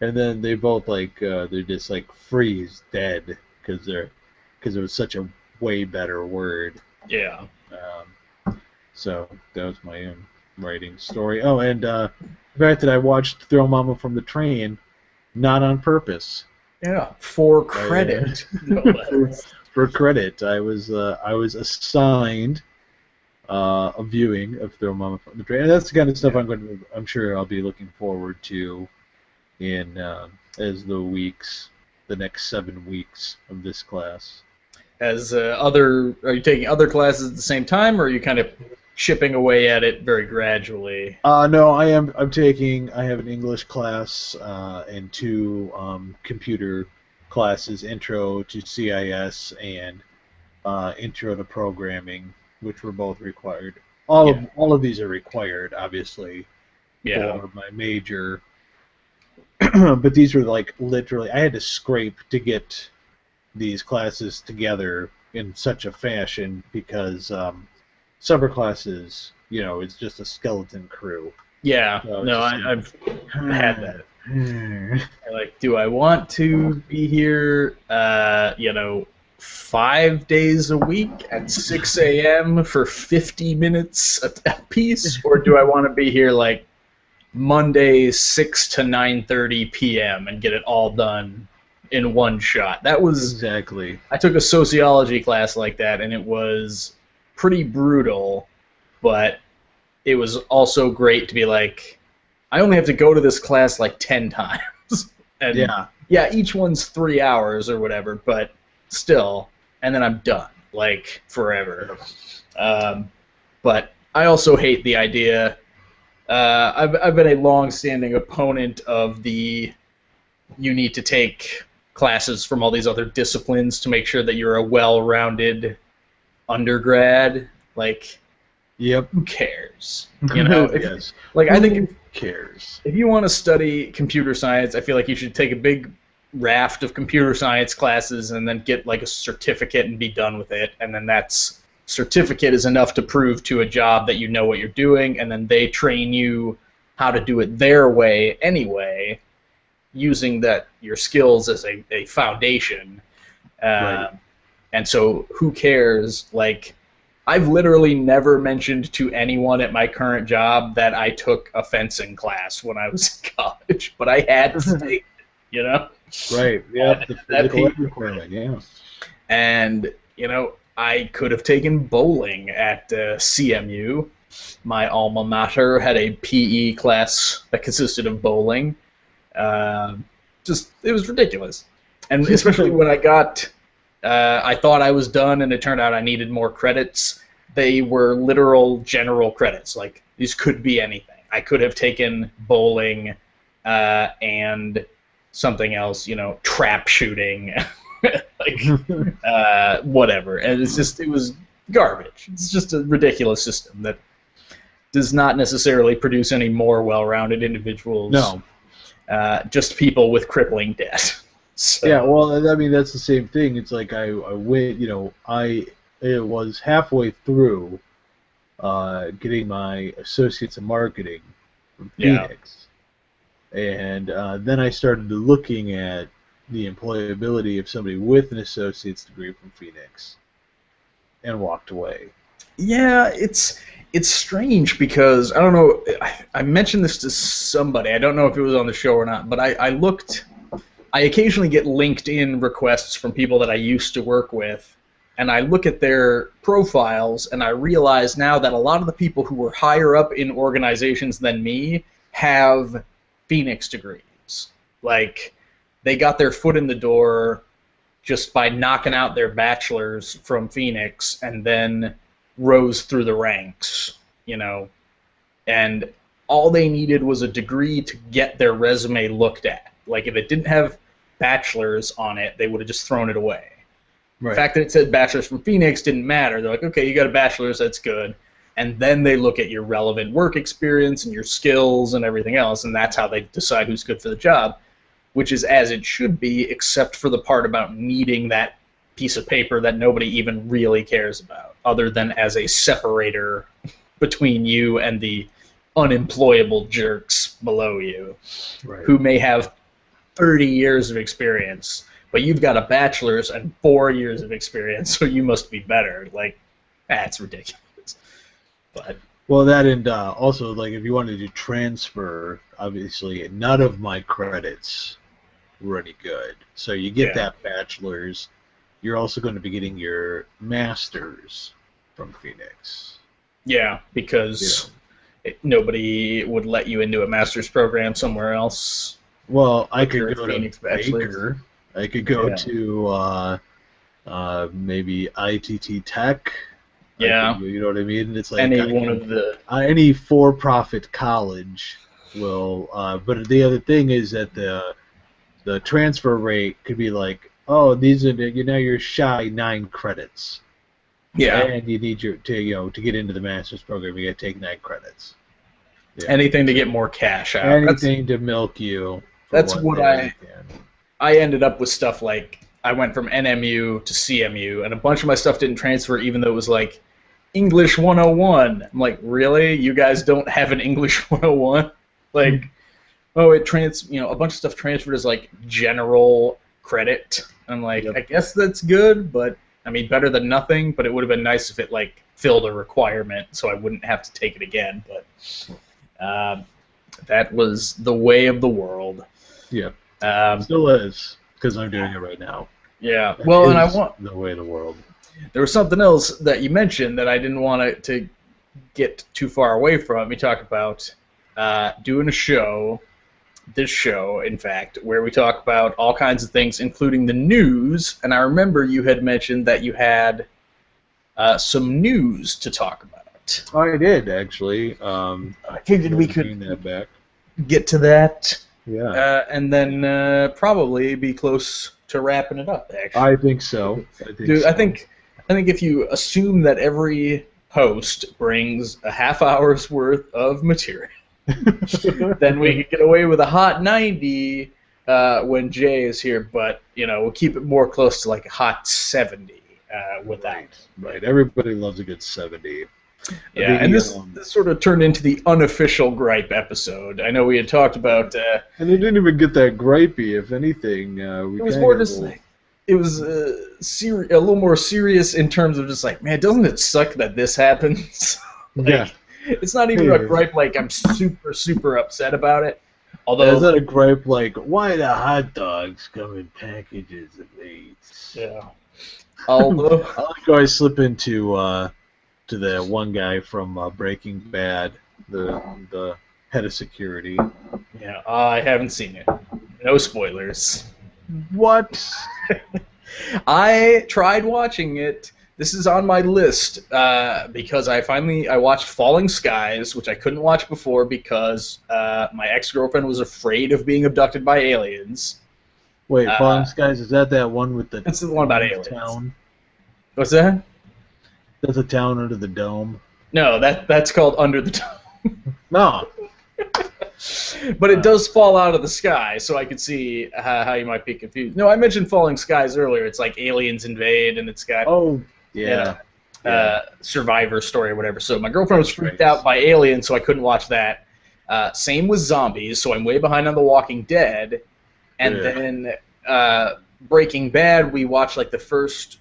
And then they both they just freeze dead because it was such a way better word. Yeah. So that was my own writing story. Oh, and the fact that I watched Throw Mama from the Train, not on purpose. Yeah, for credit. For credit, I was assigned a viewing of Throw Mama from the Train, and that's the kind of stuff I'm sure I'll be looking forward to in as the next 7 weeks of this class. Are you taking other classes at the same time, or are you kind of chipping away at it very gradually? No, I have an English class and 2 computer classes, Intro to CIS and Intro to Programming, which were both required. All of these are required, obviously, for my major. But these were literally, I had to scrape to get these classes together in such a fashion because summer classes, it's just a skeleton crew. Yeah, so I've had that. Do I want to be here, 5 days a week at 6 a.m. for 50 minutes a piece, or do I want to be here Monday 6 to 9:30 p.m. and get it all done in one shot? That was exactly. I took a sociology class like that, and it was pretty brutal, but it was also great to be I only have to go to this class 10 times. And each one's 3 hours or whatever, but still, and then I'm done, forever. But I also hate the idea. I've been a long-standing opponent of you need to take classes from all these other disciplines to make sure that you're a well-rounded undergrad. Like, yep. Who cares? You know, yes. Like, who I think cares? If you want to study computer science, I feel like you should take a big raft of computer science classes and then get like a certificate and be done with it. And then that's certificate is enough to prove to a job that you know what you're doing, and then they train you how to do it their way anyway, using that your skills as a foundation. Right. And so who cares? Like, I've literally never mentioned to anyone at my current job that I took a fencing class when I was in college, but I had to take it, you know? Right, yeah, the physical requirement, yeah. And, you know, I could have taken bowling at CMU. My alma mater had a PE class that consisted of bowling. It was ridiculous. And especially when I got... I thought I was done, and it turned out I needed more credits. They were literal general credits. Like, these could be anything. I could have taken bowling and something else, you know, trap shooting, like whatever. And it was garbage. It's just a ridiculous system that does not necessarily produce any more well-rounded individuals. No. Just people with crippling debt. So. Yeah, well, I mean, that's the same thing. It's like I went, you know, it was halfway through getting my associates in marketing from Phoenix, and then I started looking at the employability of somebody with an associate's degree from Phoenix, and walked away. Yeah, it's strange because I don't know. I mentioned this to somebody. I don't know if it was on the show or not, but I looked. I occasionally get LinkedIn requests from people that I used to work with, and I look at their profiles, and I realize now that a lot of the people who were higher up in organizations than me have Phoenix degrees. Like, they got their foot in the door just by knocking out their bachelor's from Phoenix and then rose through the ranks, you know. And all they needed was a degree to get their resume looked at. Like, if it didn't have bachelor's on it, they would have just thrown it away. Right. The fact that it said bachelor's from Phoenix didn't matter. They're like, okay, you got a bachelor's, that's good. And then they look at your relevant work experience and your skills and everything else, and that's how they decide who's good for the job, which is as it should be, except for the part about needing that piece of paper that nobody even really cares about, other than as a separator between you and the unemployable jerks below you, right, who may have 30 years of experience, but you've got a bachelor's and 4 years of experience, so you must be better. Like, that's ridiculous. But well, that and also, like, if you wanted to transfer, obviously, none of my credits were any good. So you get that bachelor's, you're also going to be getting your master's from Phoenix. Yeah, because nobody would let you into a master's program somewhere else. Well, I could go to Baker. I could go to maybe ITT Tech. Yeah. You know what I mean? It's like any for-profit college will. But the other thing is that the transfer rate could be like, oh, these are you're shy 9 credits. Yeah. And you need to get into the master's program, you got to take 9 credits. Yeah. Anything to get more cash out. Anything to milk you. That's what I ended up with stuff like I went from NMU to CMU, and a bunch of my stuff didn't transfer, even though it was like English 101. I'm like, really? You guys don't have an English 101? Like, oh, a bunch of stuff transferred as like general credit. I'm like, I guess that's good, but I mean, better than nothing. But it would have been nice if it like filled a requirement, so I wouldn't have to take it again. But that was the way of the world. Yeah, still is, because I'm doing it right now. Yeah, well, and I want the way of the world. There was something else that you mentioned that I didn't want to get too far away from. You talk about doing a show, this show, in fact, where we talk about all kinds of things, including the news. And I remember you had mentioned that you had some news to talk about. I did, actually. I figured we could get to that. Yeah. And then probably be close to wrapping it up. Actually, I think so. I think if you assume that every host brings a half hour's worth of material, then we can get away with a hot 90 when Jay is here. But we'll keep it more close to like a hot 70 without. Right. Everybody loves a good 70. Yeah, and this sort of turned into the unofficial gripe episode. I know we had talked about... and it didn't even get that gripey, if anything. It was more just like... It was a little more serious in terms of just like, man, doesn't it suck that this happens? Yeah. It's not even a gripe like I'm super, super upset about it. Although, it's not a gripe like, why do hot dogs come in packages of 8? Yeah. Although... I like how I slip into... to the one guy from Breaking Bad, the head of security. Yeah, I haven't seen it. No spoilers. What? I tried watching it. This is on my list because I watched Falling Skies, which I couldn't watch before because my ex-girlfriend was afraid of being abducted by aliens. Wait, Falling Skies, is that one with the... It's the one about aliens. Town? What's that? That's a town under the dome. No, that's called Under the Dome. No. But it does fall out of the sky, so I could see how you might be confused. No, I mentioned Falling Skies earlier. It's like aliens invade, and it's got survivor story or whatever. So my girlfriend was freaked out by aliens, so I couldn't watch that. Same with zombies, so I'm way behind on The Walking Dead. And then Breaking Bad, we watched like the first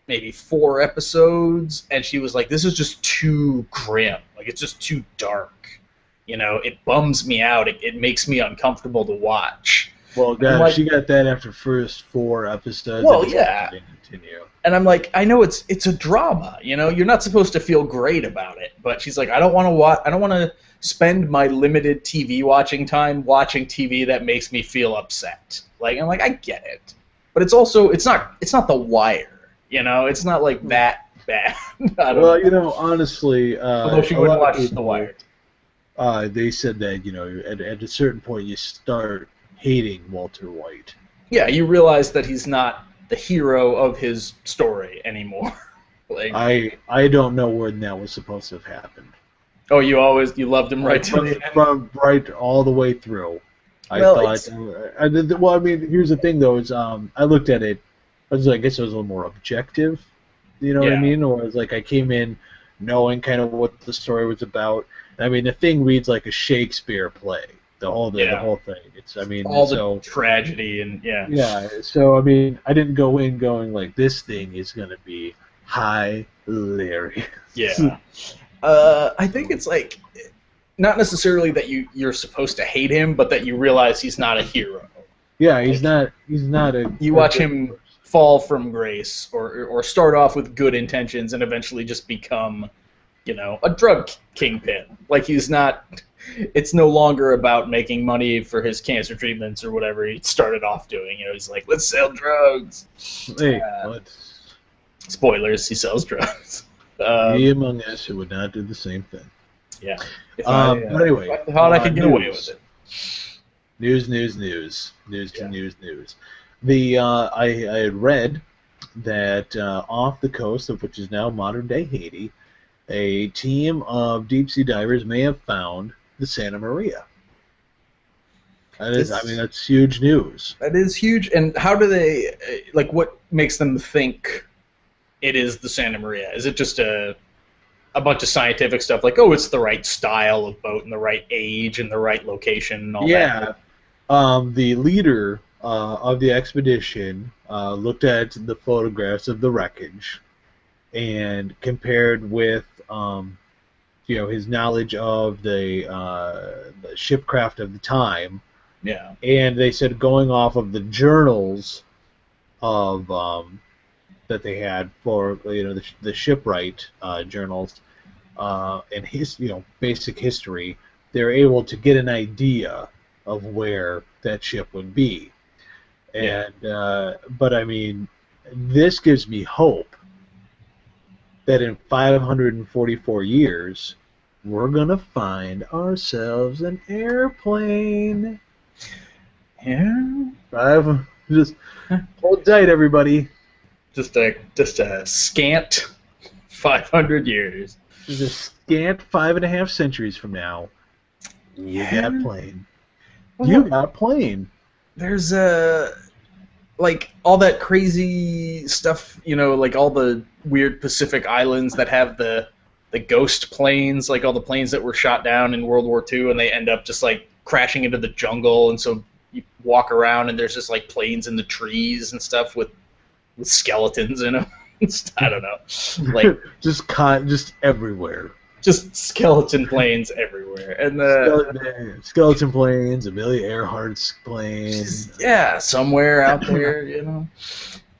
maybe 4 episodes, and she was like, this is just too grim. Like, it's just too dark. It bums me out. It makes me uncomfortable to watch. Well, God, she got that after first 4 episodes. Well, yeah. And I'm like, I know it's a drama. You're not supposed to feel great about it. But she's like, I don't want to spend my limited TV watching time watching TV that makes me feel upset. Like, I'm like, I get it. But it's also it's not The Wire. It's not like that bad. Honestly, although she wouldn't watch The Wire. They said that at a certain point you start hating Walter White. Yeah, you realize that he's not the hero of his story anymore. Like, I don't know when that was supposed to have happened. Oh, you loved him right to the end? From right all the way through. Here's the thing though is I looked at it. I guess it was a little more objective, what I mean? Or it's like I came in knowing kind of what the story was about. I mean, the thing reads like a Shakespeare play. The whole thing. It's the tragedy and Yeah. So I mean, I didn't go in going like this thing is gonna be hilarious. Yeah. I think it's like not necessarily that you're supposed to hate him, but that you realize he's not a hero. Yeah, he's not a. You watch him fall from grace, or start off with good intentions and eventually just become, a drug kingpin. Like he's not. It's no longer about making money for his cancer treatments or whatever he started off doing. He's like, let's sell drugs. Hey, spoilers, he sells drugs. He among us who would not do the same thing. Yeah. But anyway, I thought I could get away with it. News. I had read that off the coast of which is now modern-day Haiti, a team of deep-sea divers may have found the Santa Maria. That's huge news. That is huge. And how do they, what makes them think it is the Santa Maria? Is it just a bunch of scientific stuff like, it's the right style of boat and the right age and the right location and all that? Yeah. The leader of the expedition looked at the photographs of the wreckage and compared with his knowledge of the shipcraft of the time. Yeah. And they said going off of the journals of that they had for the shipwright journals and his basic history, they're able to get an idea of where that ship would be. And but I mean, this gives me hope that in 544 years we're gonna find ourselves an airplane. Yeah. Just hold tight, everybody. Just a scant 500 years. Just a scant 5.5 centuries from now, you got plane. You got plane. There's like all that crazy stuff, like all the weird Pacific islands that have the ghost planes, like all the planes that were shot down in World War II, and they end up just like crashing into the jungle, and so you walk around and there's just like planes in the trees and stuff with skeletons in them. I don't know, like just everywhere. Just skeleton planes everywhere, and skeleton planes, Amelia Earhart's planes. Yeah, somewhere out there,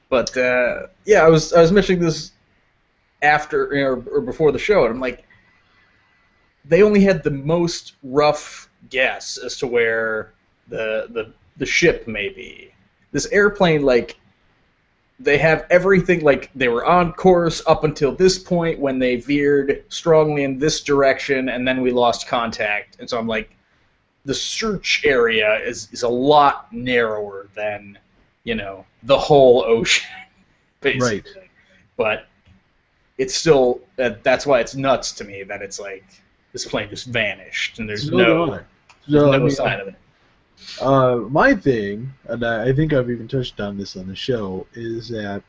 But I was mentioning this after or before the show, and I'm like, they only had the most rough guess as to where the ship may be. This airplane, like, they have everything, like, they were on course up until this point when they veered strongly in this direction, and then we lost contact. And so I'm like, the search area is a lot narrower than, the whole ocean, basically. Right. But it's still, that's why it's nuts to me that it's like, this plane just vanished, and there's no sign of it. My thing, and I think I've even touched on this on the show, is that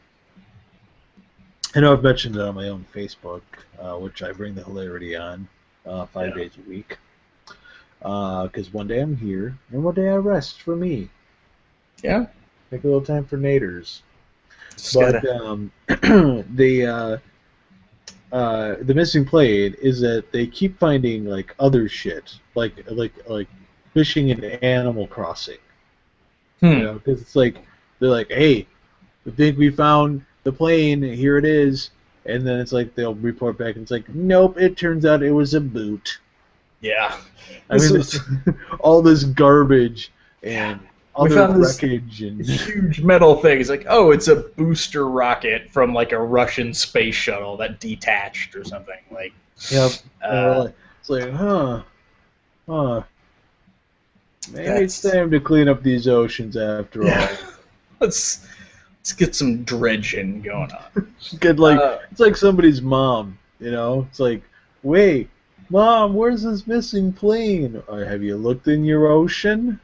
I know I've mentioned it on my own Facebook, which I bring the hilarity on 5 days a week. Because one day I'm here, and one day I rest for me. Yeah. Take a little time for Naders. But the missing plane is that they keep finding like other shit, like fishing in Animal Crossing. Because it's like they're like, hey, we think we found the plane, here it is, and then it's like they'll report back and it's like, nope, it turns out it was a boot. Yeah. I mean, all this garbage and other wreckage and huge metal thing. It's like, oh, it's a booster rocket from like a Russian space shuttle that detached or something. Like, yep. It's like, maybe it's time to clean up these oceans after all. Let's get some dredging going on. It's like somebody's mom, It's like, wait, Mom, where's this missing plane? Have you looked in your ocean?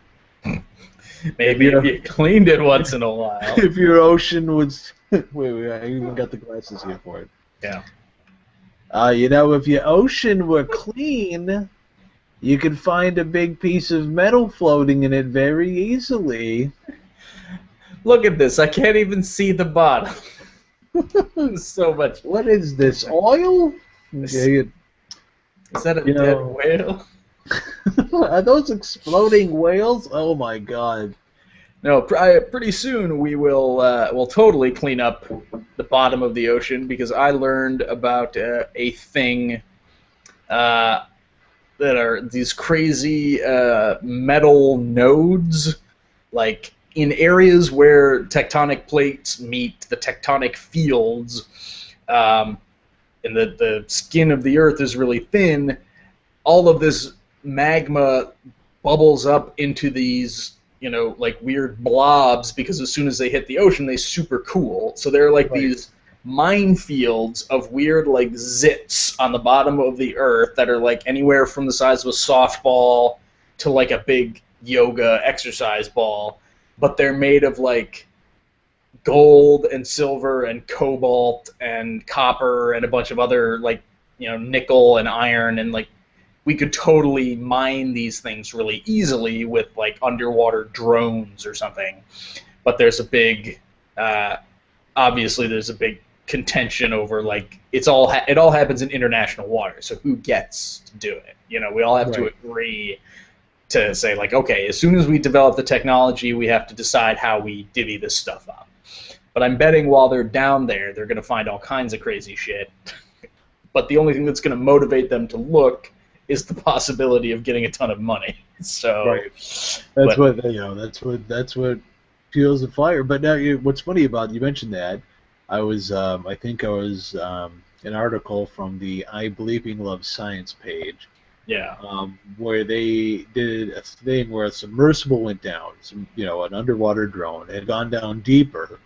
Maybe if you cleaned it once in a while. If your ocean was... wait, I even got the glasses here for it. Yeah. If your ocean were clean, you could find a big piece of metal floating in it very easily. Look at this. I can't even see the bottom. So much. What is this, oil? Is that a dead whale? Are those exploding whales? Oh my god. No, pretty soon we will we'll totally clean up the bottom of the ocean, because I learned about a thing that are these crazy metal nodes, like in areas where tectonic plates meet the tectonic fields, and the skin of the Earth is really thin. All of this magma bubbles up into these, like weird blobs, because as soon as they hit the ocean, they super cool. So they're like these minefields of weird like zits on the bottom of the Earth that are like anywhere from the size of a softball to like a big yoga exercise ball, but they're made of like gold and silver and cobalt and copper and a bunch of other like nickel and iron, and like we could totally mine these things really easily with like underwater drones or something. But there's a big obviously there's a big contention over like it all happens in international water, so who gets to do it? We all have to agree to say like, okay, as soon as we develop the technology, we have to decide how we divvy this stuff up. But I'm betting while they're down there, they're going to find all kinds of crazy shit. But the only thing that's going to motivate them to look is the possibility of getting a ton of money. So that's what fuels the fire. But now, what's funny about you mentioned that, I was an article from the I Bleeping Love Science page, Yeah. Where they did a thing where a submersible went down, an underwater drone had gone down deeper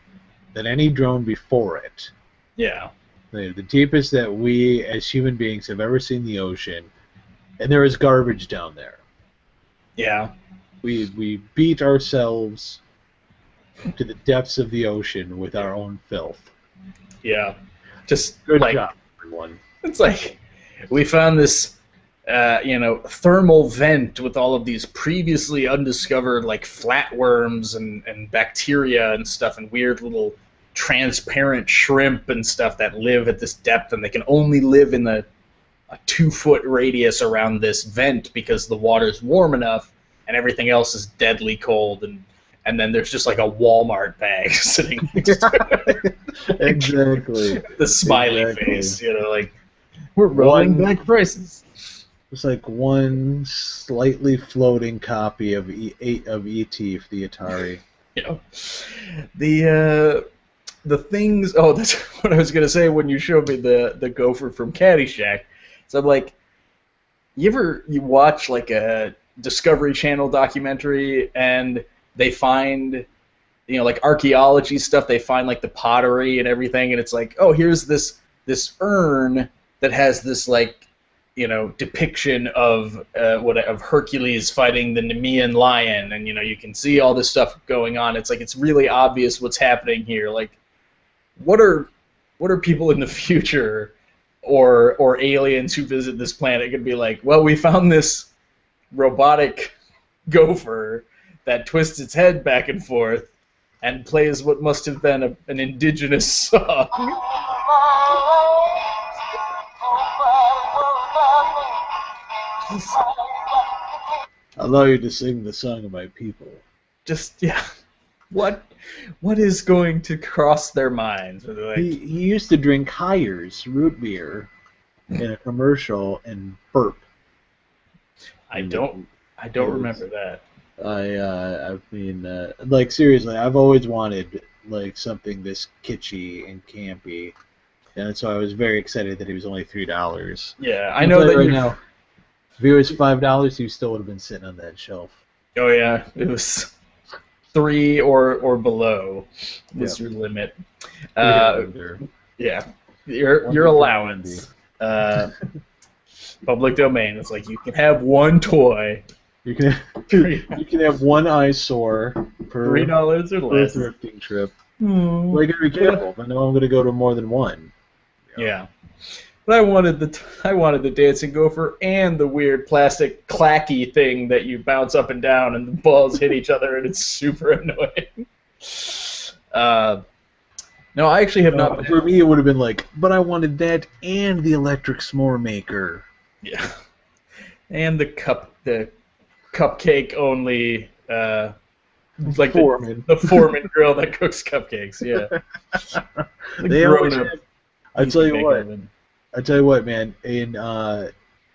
than any drone before it. Yeah. The deepest that we as human beings have ever seen the ocean, and there is garbage down there. Yeah. We beat ourselves to the depths of the ocean with our own filth. Yeah. Just Good like, job, everyone. It's like we found this, thermal vent with all of these previously undiscovered like flatworms and bacteria and stuff and weird little transparent shrimp and stuff that live at this depth, and they can only live in a 2-foot radius around this vent because the water's warm enough and everything else is deadly cold, and then there's just like a Walmart bag sitting next to it. Exactly. The smiley face, like we're rolling back prices. It's like one slightly floating copy of E.T. for the Atari. The things. Oh, that's what I was gonna say when you showed me the gopher from Caddyshack. So I'm like, you watch like a Discovery Channel documentary and they find, like archaeology stuff. They find like the pottery and everything, and it's like, oh, here's this urn that has this like, depiction of of Hercules fighting the Nemean lion, and you can see all this stuff going on. It's like it's really obvious what's happening here. Like, what are people in the future or aliens who visit this planet going to be like? Well, we found this robotic gopher that twists its head back and forth and plays what must have been an indigenous song. Allow you to sing the song of my people. Just, yeah. What is going to cross their minds? Like, he used to drink Hires root beer in a commercial and burp. I don't remember that. I mean, like seriously, I've always wanted like something this kitschy and campy, and so I was very excited that he was only $3. Yeah, I know that right now. If he was $5, he still would have been sitting on that shelf. Oh yeah, it was $3 or below was your limit. Yeah, your allowance. Public domain. It's like you can have one toy. You can have one eyesore per $3 or less thrifting trip. Well, you gotta be careful. I know I'm gonna go to more than one. Yeah. But I wanted the dancing gopher and the weird plastic clacky thing that you bounce up and down and the balls hit each other and it's super annoying. No, I actually have not. For me, it would have been like, but I wanted that and the electric s'more maker. Yeah. And the cupcake only, like the Foreman grill that cooks cupcakes. Yeah. They always have, I tell you what, man. In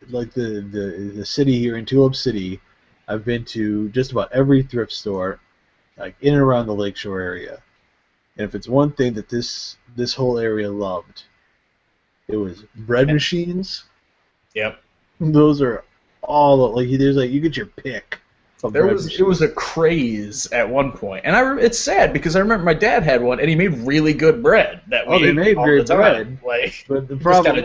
like the city here in Tulip City, I've been to just about every thrift store, like in and around the Lakeshore area. And if it's one thing that this whole area loved, it was bread machines. Yep. Those are all like there's like you get your pick. It was a craze at one point, and it's sad because I remember my dad had one, and he made really good bread. They made great bread. Like, but the problem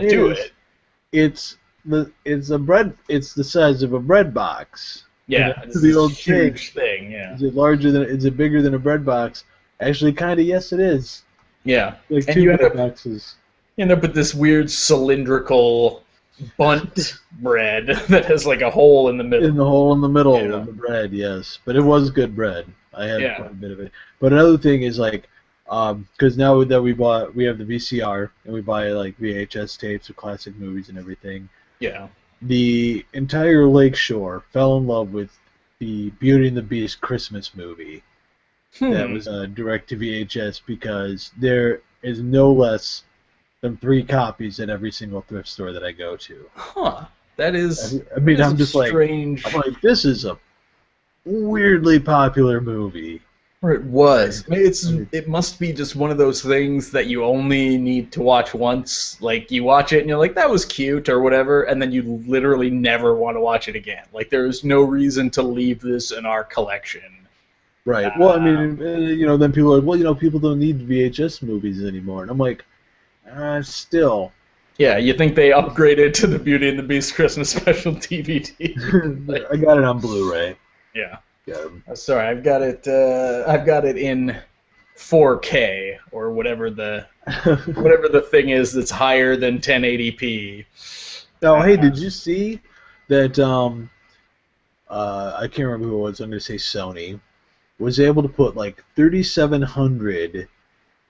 it's the size of a bread box. Yeah, it's the old huge thing. Yeah. Is it bigger than a bread box? Actually, kind of, yes, it is. Yeah. Like two bread boxes. You end up with this weird cylindrical bunt bread that has like a hole in the middle. In the hole in the middle of the bread, yes. But it was good bread. I had quite a bit of it. But another thing is like, because now that we have the VCR and we buy like VHS tapes of classic movies and everything. Yeah. The entire Lakeshore fell in love with the Beauty and the Beast Christmas movie. That was direct to VHS because there is no less than 3 copies at every single thrift store that I go to. Huh. That is. I mean, I'm just strange. I'm like, this is a weirdly popular movie. Or it was. I mean, it must be just one of those things that you only need to watch once. Like, you watch it and you're like, that was cute or whatever, and then you literally never want to watch it again. Like, there's no reason to leave this in our collection. Right. Well, I mean, then people are like, well, people don't need VHS movies anymore. And I'm like, still. Yeah, you think they upgraded to the Beauty and the Beast Christmas Special DVD? Like, I got it on Blu-ray. Yeah. Sorry, I've got it in 4K or whatever the thing is that's higher than 1080p. Oh, hey, did you see that? I can't remember who it was. I'm going to say Sony was able to put like 3,700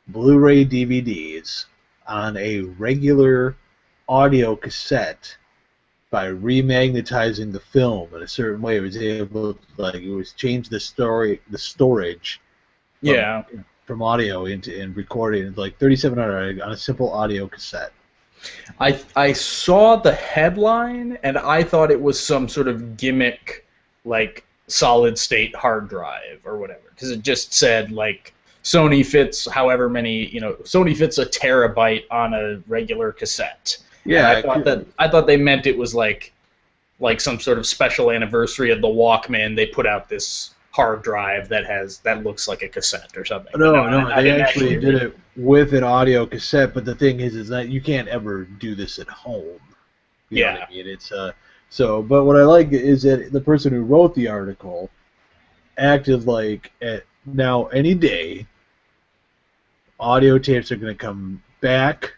Blu-ray DVDs on a regular audio cassette by remagnetizing the film in a certain way. It was able to, change the storage from audio and recording. It's like 3,700 on a simple audio cassette. I saw the headline and I thought it was some sort of gimmick, like solid state hard drive or whatever, because it just said like Sony fits however many, Sony fits a terabyte on a regular cassette. Yeah, I thought they meant it was like some sort of special anniversary of the Walkman. They put out this hard drive that looks like a cassette or something. No, they actually did it with an audio cassette. But the thing is that you can't ever do this at home. You know what I mean? It's But what I like is that the person who wrote the article acted like now any day, audio tapes are going to come back.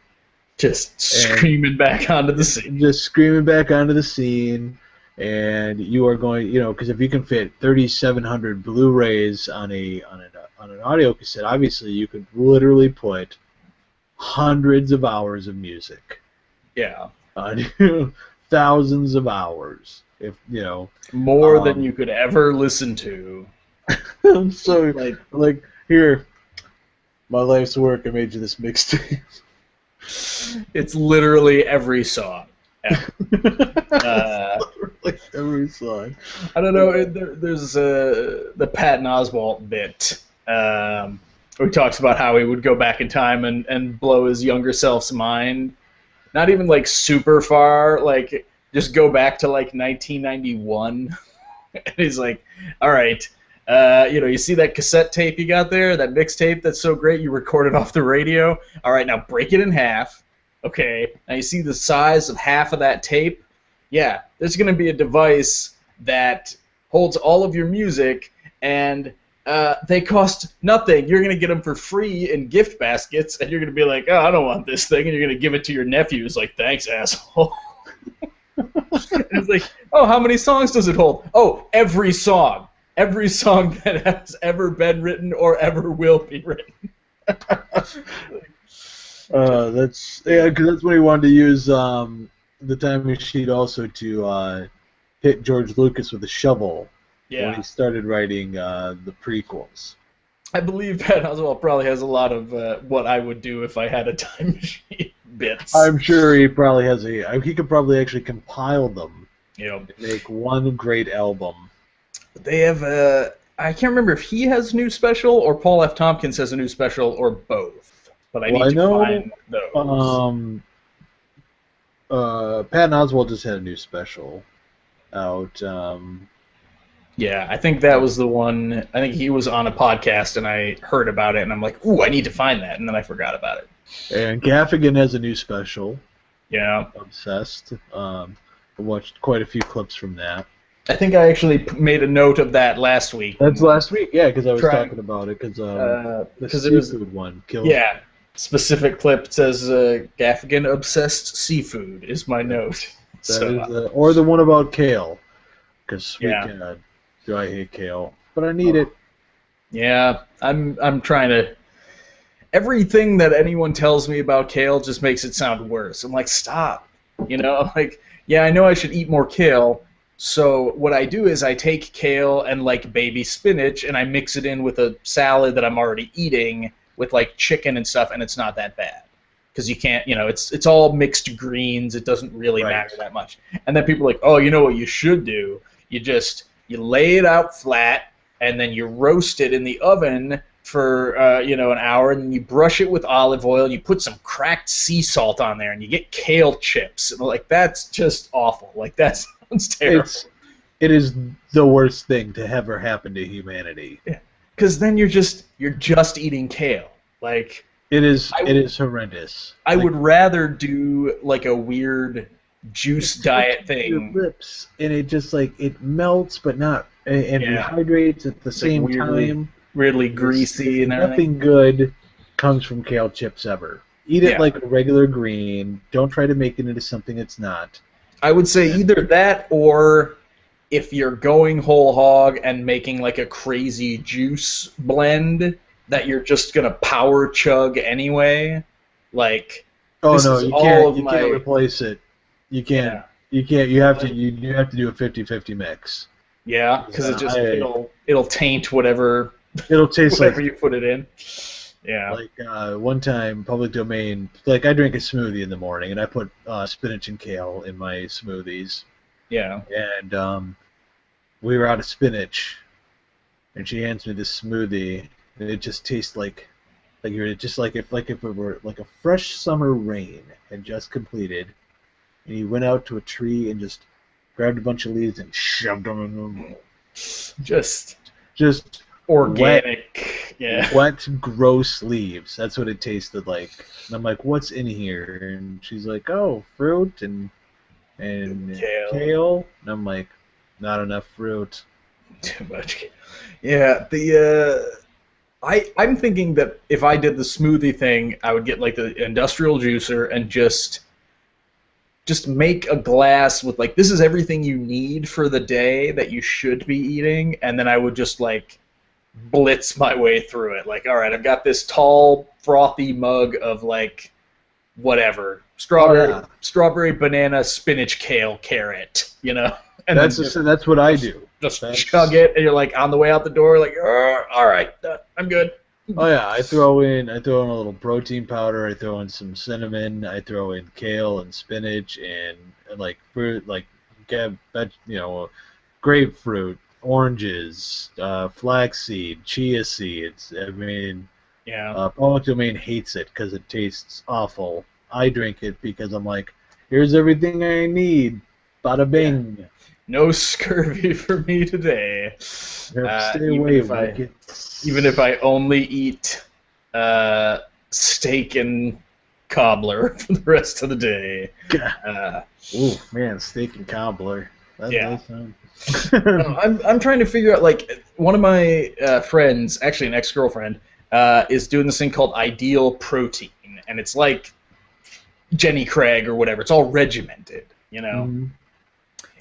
Just screaming back onto the scene. Just screaming back onto the scene, and you are going, because if you can fit 3,700 Blu-rays on an audio cassette, obviously you could literally put hundreds of hours of music. Yeah. Thousands of hours, more than you could ever listen to. So, like here, my life's work. I made you this mixtape. It's literally every song. Literally every song. I don't know. There's the Patton Oswalt bit where he talks about how he would go back in time and blow his younger self's mind. Not even like super far, like just go back to like 1991. And he's like, all right, you see that cassette tape you got there, that mixtape that's so great you recorded off the radio? All right, now break it in half. Okay, now you see the size of half of that tape? Yeah, there's going to be a device that holds all of your music, and they cost nothing. You're going to get them for free in gift baskets, and you're going to be like, oh, I don't want this thing, and you're going to give it to your nephews like, thanks, asshole. It's like, oh, how many songs does it hold? Oh, every song. Every song that has ever been written or ever will be written. That's when he wanted to use the time machine also to hit George Lucas with a shovel. Yeah. When he started writing the prequels. I believe Pat Oswalt probably has a lot of what I would do if I had a time machine bits. I'm sure he probably has he could probably actually compile them. Yep. And make one great album. They have I can't remember if he has a new special or Paul F. Tompkins has a new special or both. But I need to find those. Patton Oswalt just had a new special out. Yeah, I think that was the one. I think he was on a podcast, and I heard about it, and I'm like, ooh, I need to find that, and then I forgot about it. And Gaffigan has a new special. Yeah. Obsessed. I watched quite a few clips from that. I think I actually made a note of that last week. That's last week, yeah, because I was talking about it, because the seafood one killed. Yeah, specific clip says Gaffigan obsessed seafood is my note. Or the one about kale, because sweet God, do I hate kale, but I need it. Yeah, I'm trying to. Everything that anyone tells me about kale just makes it sound worse. I'm like, stop. Like, yeah, I know I should eat more kale. So what I do is I take kale and like baby spinach and I mix it in with a salad that I'm already eating with like chicken and stuff, and it's not that bad because you can't, it's all mixed greens. It doesn't really matter that much. And then people are like, oh, you know what you should do? You lay it out flat, and then you roast it in the oven for an hour, and then you brush it with olive oil, and you put some cracked sea salt on there, and you get kale chips. And like, that's just awful. Like, that sounds terrible. It is the worst thing to ever happen to humanity. Yeah. Because then you're just eating kale. Like, it is horrendous. I would rather do like a weird juice diet thing. Your lips, and it just it melts, but not, and rehydrates at the same time. Weirdly greasy and everything. Nothing good comes from kale chips ever. Eat it like a regular green. Don't try to make it into something it's not. I would say either that, or if you're going whole hog and making like a crazy juice blend that you're just gonna power chug anyway, like. Oh no, you can't replace it. You can't. Yeah. You can't. You have to do a 50-50 mix. Yeah, because it'll taint whatever. It'll taste whatever you put it in. Yeah. Like one time, public domain. Like, I drink a smoothie in the morning, and I put spinach and kale in my smoothies. Yeah. And we were out of spinach, and she hands me this smoothie, and it just tastes like if it were like a fresh summer rain had just completed, and he went out to a tree and just grabbed a bunch of leaves and shoved them in them. Just organic, wet, wet, gross leaves. That's what it tasted like. And I'm like, what's in here? And she's like, oh, fruit and kale. And I'm like, not enough fruit. Too much. Yeah, I'm thinking that if I did the smoothie thing, I would get like the industrial juicer and just make a glass with like, this is everything you need for the day that you should be eating, and then I would just like blitz my way through it. Like, all right, I've got this tall, frothy mug of like whatever, strawberry, banana, spinach, kale, carrot, And that's what I do. Just chug it, and you're like on the way out the door, like, all right, I'm good. Oh yeah, I throw in a little protein powder. I throw in some cinnamon. I throw in kale and spinach and like fruit, like grapefruit, oranges, flaxseed, chia seeds. I mean, public domain hates it because it tastes awful. I drink it because I'm like, here's everything I need. Bada bing. Yeah. No scurvy for me today. Stay away, even if I only eat steak and cobbler for the rest of the day. Ooh, man, steak and cobbler. No, I'm trying to figure out, like, one of my friends, actually an ex-girlfriend, is doing this thing called Ideal Protein, and it's like Jenny Craig or whatever. It's all regimented, Mm-hmm.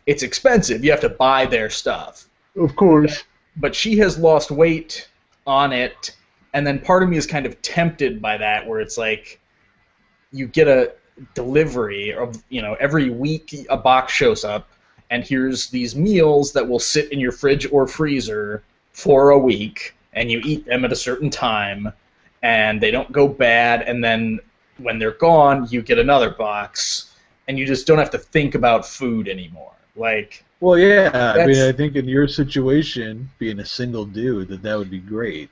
It's expensive. You have to buy their stuff. Of course. But she has lost weight on it, and then part of me is kind of tempted by that, where it's like you get a delivery of, every week a box shows up, and here's these meals that will sit in your fridge or freezer for a week, and you eat them at a certain time, and they don't go bad, and then when they're gone, you get another box, and you just don't have to think about food anymore. Like, well, yeah. I mean, I think in your situation, being a single dude, that would be great.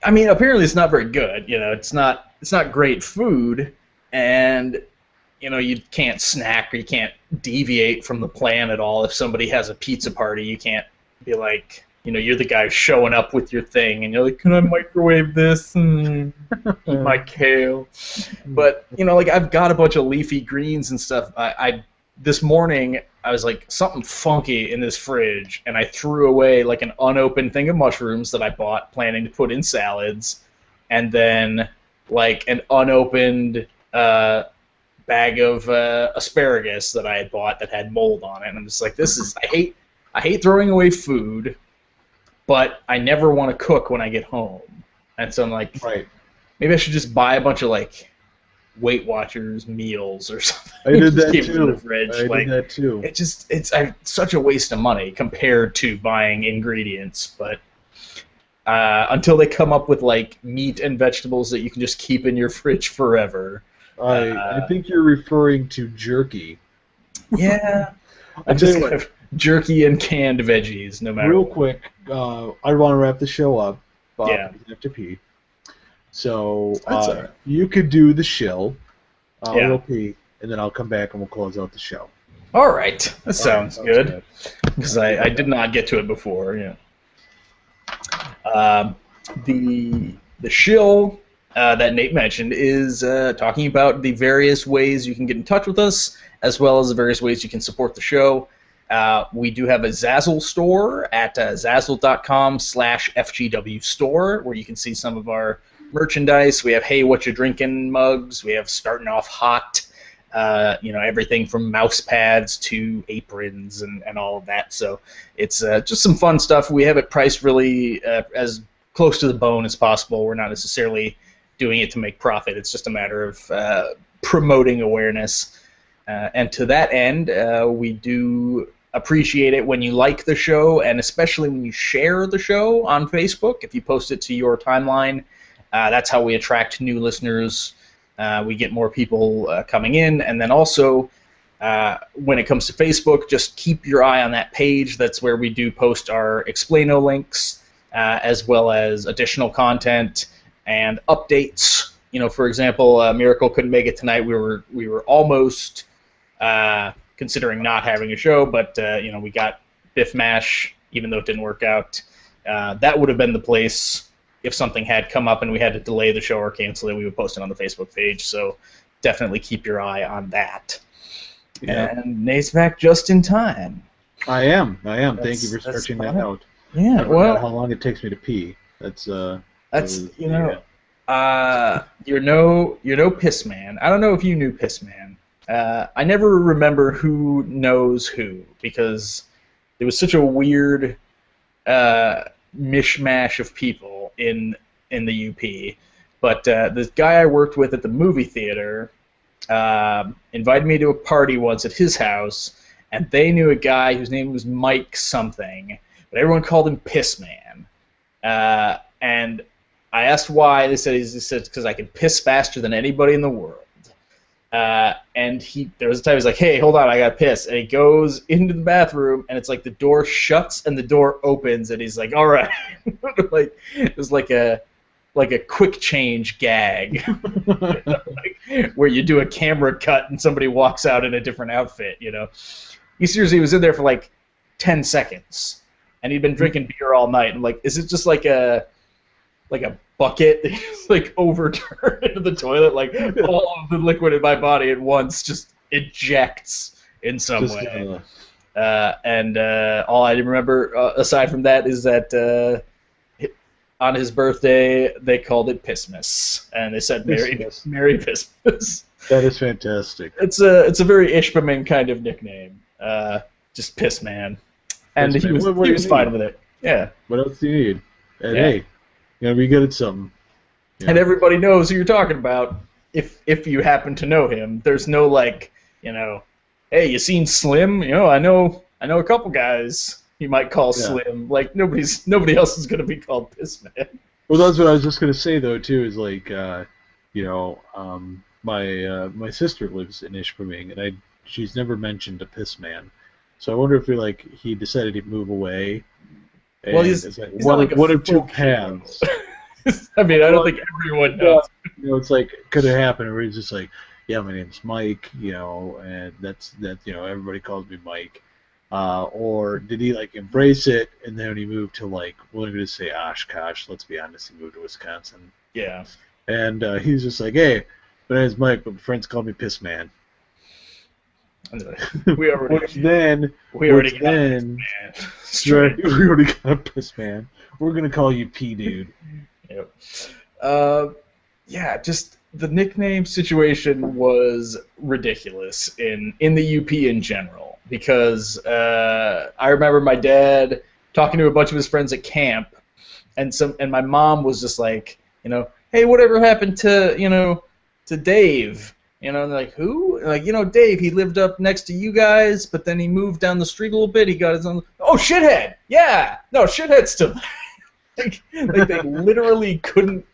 I mean, apparently it's not very good. It's not great food, and you can't snack or you can't deviate from the plan at all. If somebody has a pizza party, you can't be like, you're the guy showing up with your thing, and you're like, can I microwave this? Eat my kale. But like, I've got a bunch of leafy greens and stuff. This morning, I was like, something funky in this fridge, and I threw away like an unopened thing of mushrooms that I bought, planning to put in salads, and then like an unopened bag of asparagus that I had bought that had mold on it. And I'm just like, I hate throwing away food, but I never want to cook when I get home. And so I'm like, maybe I should just buy a bunch of like Weight Watchers meals or something. I did that keep too. It in the fridge. I did that too. It's such a waste of money compared to buying ingredients. But until they come up with like meat and vegetables that you can just keep in your fridge forever. I think you're referring to jerky. Yeah. jerky and canned veggies, no matter. Real quick, I want to wrap the show up. Yeah. I have to pee. So right. you could do the shill. Yeah. We'll pee, and then I'll come back and we'll close out the show. All right, that sounds good. Because Yeah. I did not get to it before. Yeah. The shill that Nate mentioned is talking about the various ways you can get in touch with us, as well as the various ways you can support the show. We do have a Zazzle store at zazzle.com/FGW store, where you can see some of our merchandise. We have Hey What You Drinking mugs. We have Starting Off Hot. Everything from mouse pads to aprons and all of that. So it's just some fun stuff. We have it priced really as close to the bone as possible. We're not necessarily doing it to make profit. It's just a matter of promoting awareness. And to that end, we do appreciate it when you like the show, and especially when you share the show on Facebook. If you post it to your timeline, that's how we attract new listeners. We get more people coming in, and then also when it comes to Facebook, just keep your eye on that page. That's where we do post our Explaino links, as well as additional content and updates. For example, Miracle couldn't make it tonight. We were almost considering not having a show, but we got Biff Mash, even though it didn't work out. That would have been the place. If something had come up and we had to delay the show or cancel it, we would post it on the Facebook page. So definitely keep your eye on that. Yeah. And Nate's back just in time. I am. Thank you for searching that out. Yeah. Well, how long it takes me to pee. You're no piss man. I don't know if you knew Piss Man. I never remember who knows who, because it was such a weird mishmash of people in the UP. But this guy I worked with at the movie theater invited me to a party once at his house, and they knew a guy whose name was Mike something, but everyone called him Piss Man. And I asked why. They said it's because I can piss faster than anybody in the world. And there was a time he was like, "Hey, hold on, I gotta piss," and he goes into the bathroom, and it's like the door shuts and the door opens, and he's like, "All right," like it was like a quick change gag, where you do a camera cut and somebody walks out in a different outfit. He seriously was in there for like 10 seconds, and he'd been drinking beer all night. And is it just like a bucket that just overturned into the toilet, all of the liquid in my body at once just ejects in some way. And all I remember aside from that is that on his birthday they called it Pissmas, and they said Merry Pissmas. That is fantastic. It's a very Ishpaman kind of nickname, just Piss Man, and he was fine with it. Yeah. What else do you need? And hey. Be good at something. Yeah. And everybody knows who you're talking about if you happen to know him. There's no hey, you seen Slim? I know a couple guys you might call Slim. Nobody else is gonna be called Piss Man. Well, that's what I was just gonna say though too. Is my sister lives in Ishpeming, and she's never mentioned a Piss Man. So I wonder if he decided he'd move away. Well, he's one of two paths. I mean, I don't think everyone knows. It's could have happened where he's just yeah, my name's Mike, and that's everybody calls me Mike. Or did he embrace it, and then he moved to we're going to say Oshkosh. Let's be honest, he moved to Wisconsin. Yeah. And he's just hey, my name's Mike, but my friends call me Piss Man. We already got a Piss Man. We're gonna call you P Dude. Yep. Just the nickname situation was ridiculous in the UP in general, because I remember my dad talking to a bunch of his friends at camp, and my mom was just hey, whatever happened to Dave? And they're like, who? Dave, he lived up next to you guys, but then he moved down the street a little bit. He got his own. Oh, Shithead! Yeah! No, Shithead's still there. They literally couldn't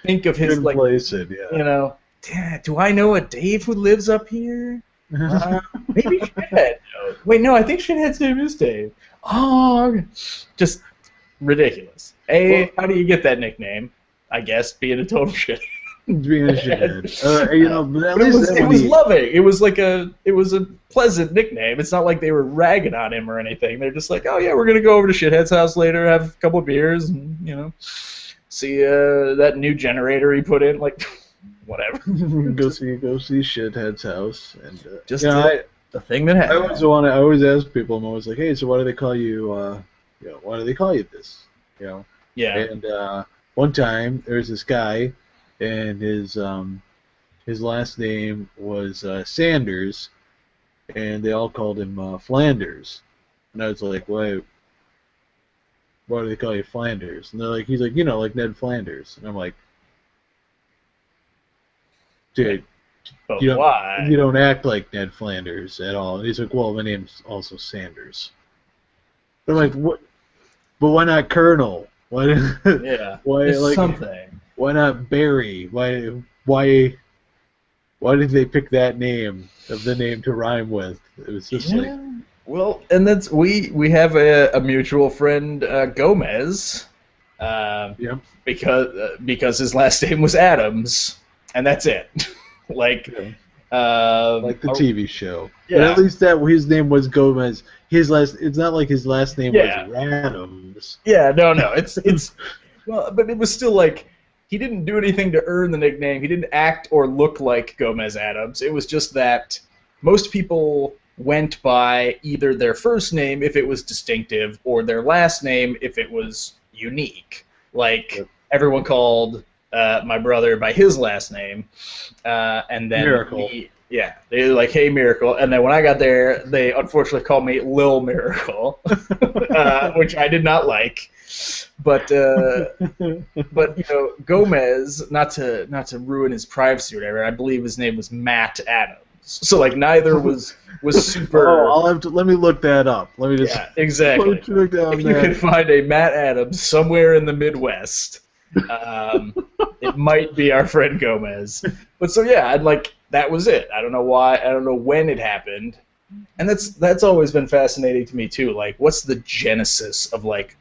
think of his, place it, yeah. Dad, do I know a Dave who lives up here? Maybe Shithead. Wait, no, I think Shithead's name is Dave. Oh, okay. Just ridiculous. How do you get that nickname? I guess being a total shit. Being a shithead. But at least it was loving. It was a pleasant nickname. It's not like they were ragging on him or anything. They're just like, oh yeah, we're gonna go over to Shithead's house later, have a couple of beers, and see that new generator he put in. Like, whatever. go see Shithead's house, and just the thing that happened. I always ask people. I'm always like, hey, so why do they call you? Why do they call you this? Yeah. And one time there was this guy, and his last name was Sanders, and they all called him Flanders. And I was like, why do they call you Flanders? And they're like, he's like, like Ned Flanders. And I'm like, dude, but why? You don't act like Ned Flanders at all. And he's like, well, my name's also Sanders. I'm like, what? But why not Colonel? Why? Yeah. Why something? Why not Barry? Why did they pick that name of the name to rhyme with? It was just like. Well, and that's we have a mutual friend, Gomez. Yep. Because his last name was Adams, and that's it. Like the TV show. Yeah. But at least his name was Gomez. It's not like his last name was Adams. Yeah, no, it's well, but it was still like he didn't do anything to earn the nickname. He didn't act or look like Gomez Adams. It was just that most people went by either their first name if it was distinctive or their last name if it was unique. Like everyone called my brother by his last name, and then Miracle. They were like, "Hey, Miracle," and then when I got there, they unfortunately called me Lil Miracle, which I did not like. But Gomez, not to ruin his privacy or whatever, I believe his name was Matt Adams. So like neither was super. Oh, let me look that up. Let me just. Yeah, exactly. If you can find a Matt Adams somewhere in the Midwest, it might be our friend Gomez. But so yeah, that was it. I don't know why. I don't know when it happened, and that's always been fascinating to me too. Like, what's the genesis of like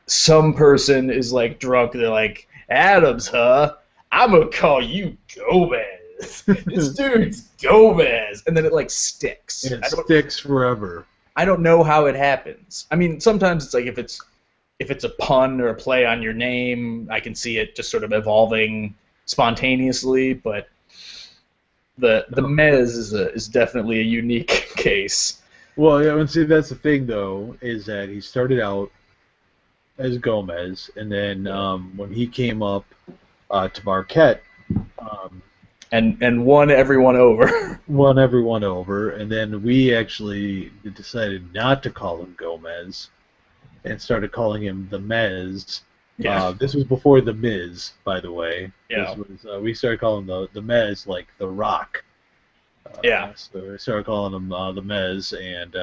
some person is like drunk? They're like, Adams, huh? I'm gonna call you Gomez. This dude's Gomez, and then it like sticks. And it sticks forever. I don't know how it happens. I mean, sometimes it's like if it's a pun or a play on your name, I can see it just sort of evolving spontaneously. But the Mez is definitely a unique case. Well, yeah, and see that's the thing though, is that he started out as Gomez, and then when he came up to Marquette. And won everyone over. Won everyone over, and then we actually decided not to call him Gomez, and started calling him the Mez. Yeah. This was before the Miz, by the way. Yeah. This was, we started calling the Mez like the Rock. Yeah. So we started calling him the Mez, and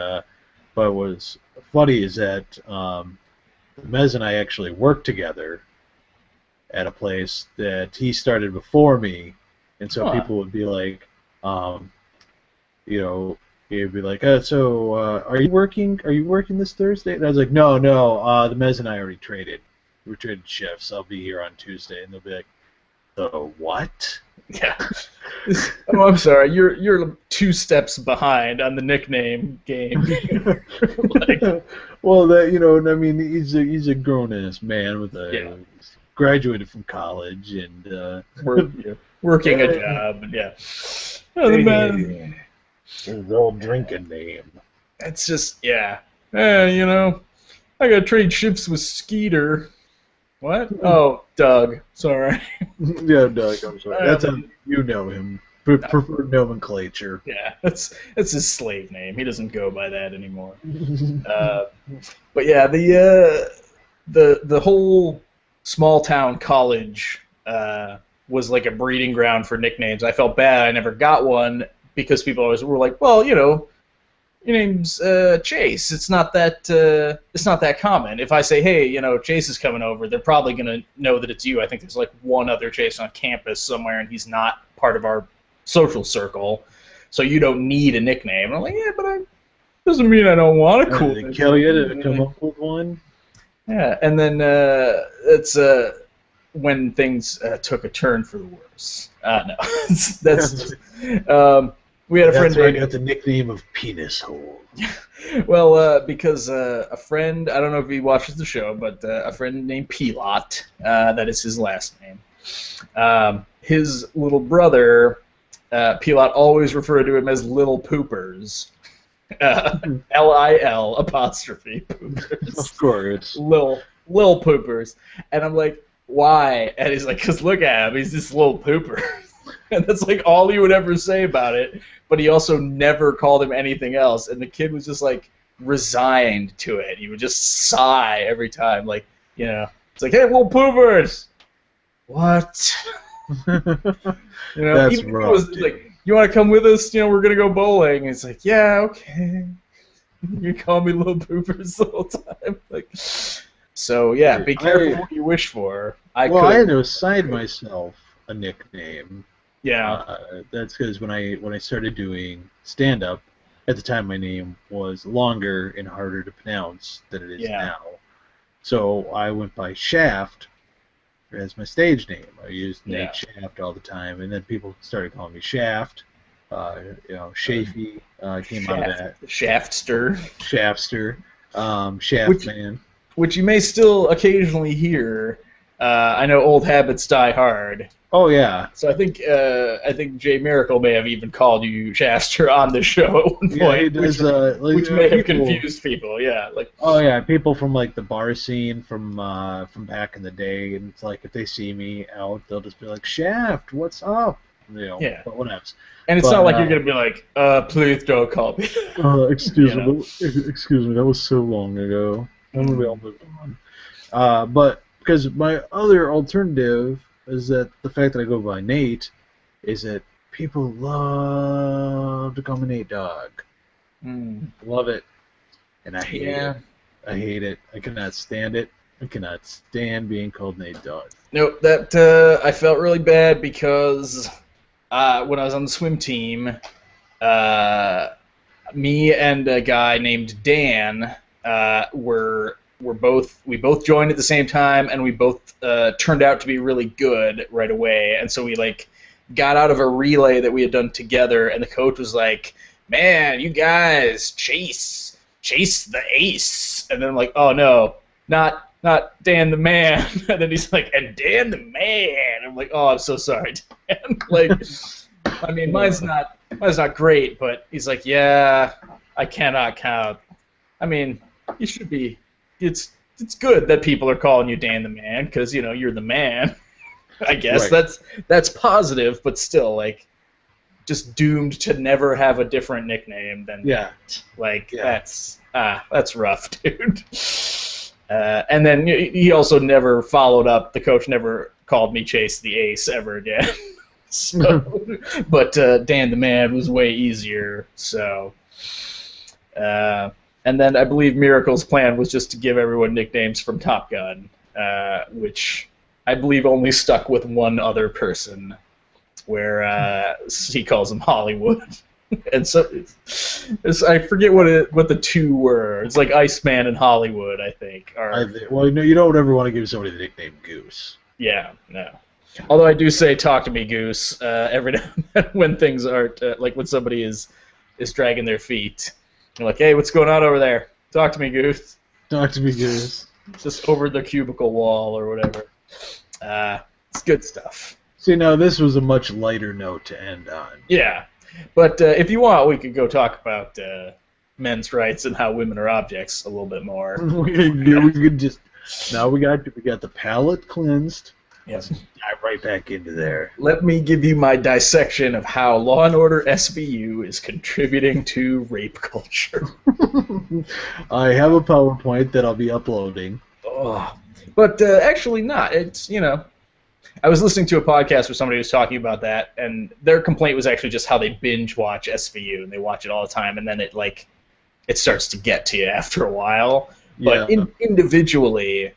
but what was funny is that Mez and I actually worked together at a place that he started before me. And so people would be like, he'd be like, so are you working? Are you working this Thursday? And I was like, no, the Mez and I already traded. We traded shifts. I'll be here on Tuesday. And they'll be like, so what? Yeah. Oh, I'm sorry. You're 2 steps behind on the nickname game. Well, I mean, he's a grown-ass man with graduated from college and working a job, and his old drinking name. It's just, I gotta trade shifts with Skeeter. What? Oh, Doug. Sorry. Yeah, Doug. I'm sorry. That's how you know him. Preferred nomenclature. Yeah, that's his slave name. He doesn't go by that anymore. But yeah, the whole small town college was like a breeding ground for nicknames. I felt bad I never got one because people always were like, well, your name's Chase. It's not that common. If I say, hey, Chase is coming over, they're probably gonna know that it's you. I think there's like one other Chase on campus somewhere, and he's not part of our social circle. so you don't need a nickname. And I'm like, yeah, but doesn't mean I don't want a cool nickname. Kill you to come up with one. Yeah, and then it's when things took a turn for the worse. No, that's we had a friend. That's where I got the nickname of Penis Hole. Well, because a friend, I don't know if he watches the show, but a friend named Pilot, that is his last name. His little brother, Pilot, always referred to him as Little Poopers. Lil apostrophe poopers. Of course. Lil Poopers. And I'm like, why? And he's like, because look at him, he's this little pooper. And that's like all he would ever say about it. But he also never called him anything else. And the kid was just like resigned to it. He would just sigh every time, like, you know, it's like, hey, little poopers. What? You know, that's even rough, if it was dude. like, you want to come with us? You know, we're gonna go bowling. And it's like, yeah, okay. You call me little poopers the whole time, like. So yeah, be careful what you wish for. I had to assign myself a nickname. Yeah. That's because when I started doing stand-up, at the time my name was longer and harder to pronounce than it is now. So I went by Shaft as my stage name. I used Nate Shaft all the time, and then people started calling me Shaft. You know, Shafy came out of that. Shaftster. Shaftman. Which you may still occasionally hear. I know old habits die hard. Oh yeah. So I think Jay Miracle may have even called you Shaster on the show at one point, he does, which may have confused people. Yeah, like. Oh yeah, people from like the bar scene from back in the day, and it's like if they see me out, they'll just be like, "Shaft, what's up?" You know. Yeah. But whatever. And it's not like you're gonna be like, please don't call me. Excuse me, excuse me, that was so long ago. I'm gonna be all moved on. But because my other alternative is that the fact that I go by Nate is that people love to call me Nate Dog. Love it. And I hate it. I hate it. I cannot stand it. I cannot stand being called Nate Dog. No, that I felt really bad because when I was on the swim team, me and a guy named Dan we both joined at the same time, and we both turned out to be really good right away. And so we like got out of a relay that we had done together, and the coach was like, "Man, you guys chase the ace." And then I'm like, "Oh no, not Dan the man." And then he's like, "And Dan the man." I'm like, "Oh, I'm so sorry, Dan." Like, I mean, mine's not great, but he's like, "Yeah, I cannot count." I mean, you should be. It's good that people are calling you Dan the Man because you know you're the man. I guess that's positive, but still like just doomed to never have a different nickname than that. Like that's rough, dude. And then he also never followed up. The coach never called me Chase the Ace ever again. So, but Dan the Man was way easier. So. And then I believe Miracle's plan was just to give everyone nicknames from Top Gun, which I believe only stuck with one other person, where he calls him Hollywood. And so I forget what the two were. It's like Iceman and Hollywood, I think. Well, no, you don't ever want to give somebody the nickname Goose. Yeah, no. Although I do say "Talk to me, Goose" every now and then when things aren't like when somebody is dragging their feet. You're like, hey, what's going on over there? Talk to me, Goose. Talk to me, Goose. Just over the cubicle wall or whatever. It's good stuff. See, now this was a much lighter note to end on. Yeah, but if you want, we could go talk about men's rights and how women are objects a little bit more. we could just now we got the palate cleansed. Let's dive right back into there. Let me give you my dissection of how Law & Order SVU is contributing to rape culture. I have a PowerPoint that I'll be uploading. Oh, but actually not. It's, you know, I was listening to a podcast where somebody was talking about that, and their complaint was actually just how they binge watch SVU, and they watch it all the time, and then it starts to get to you after a while. But individually,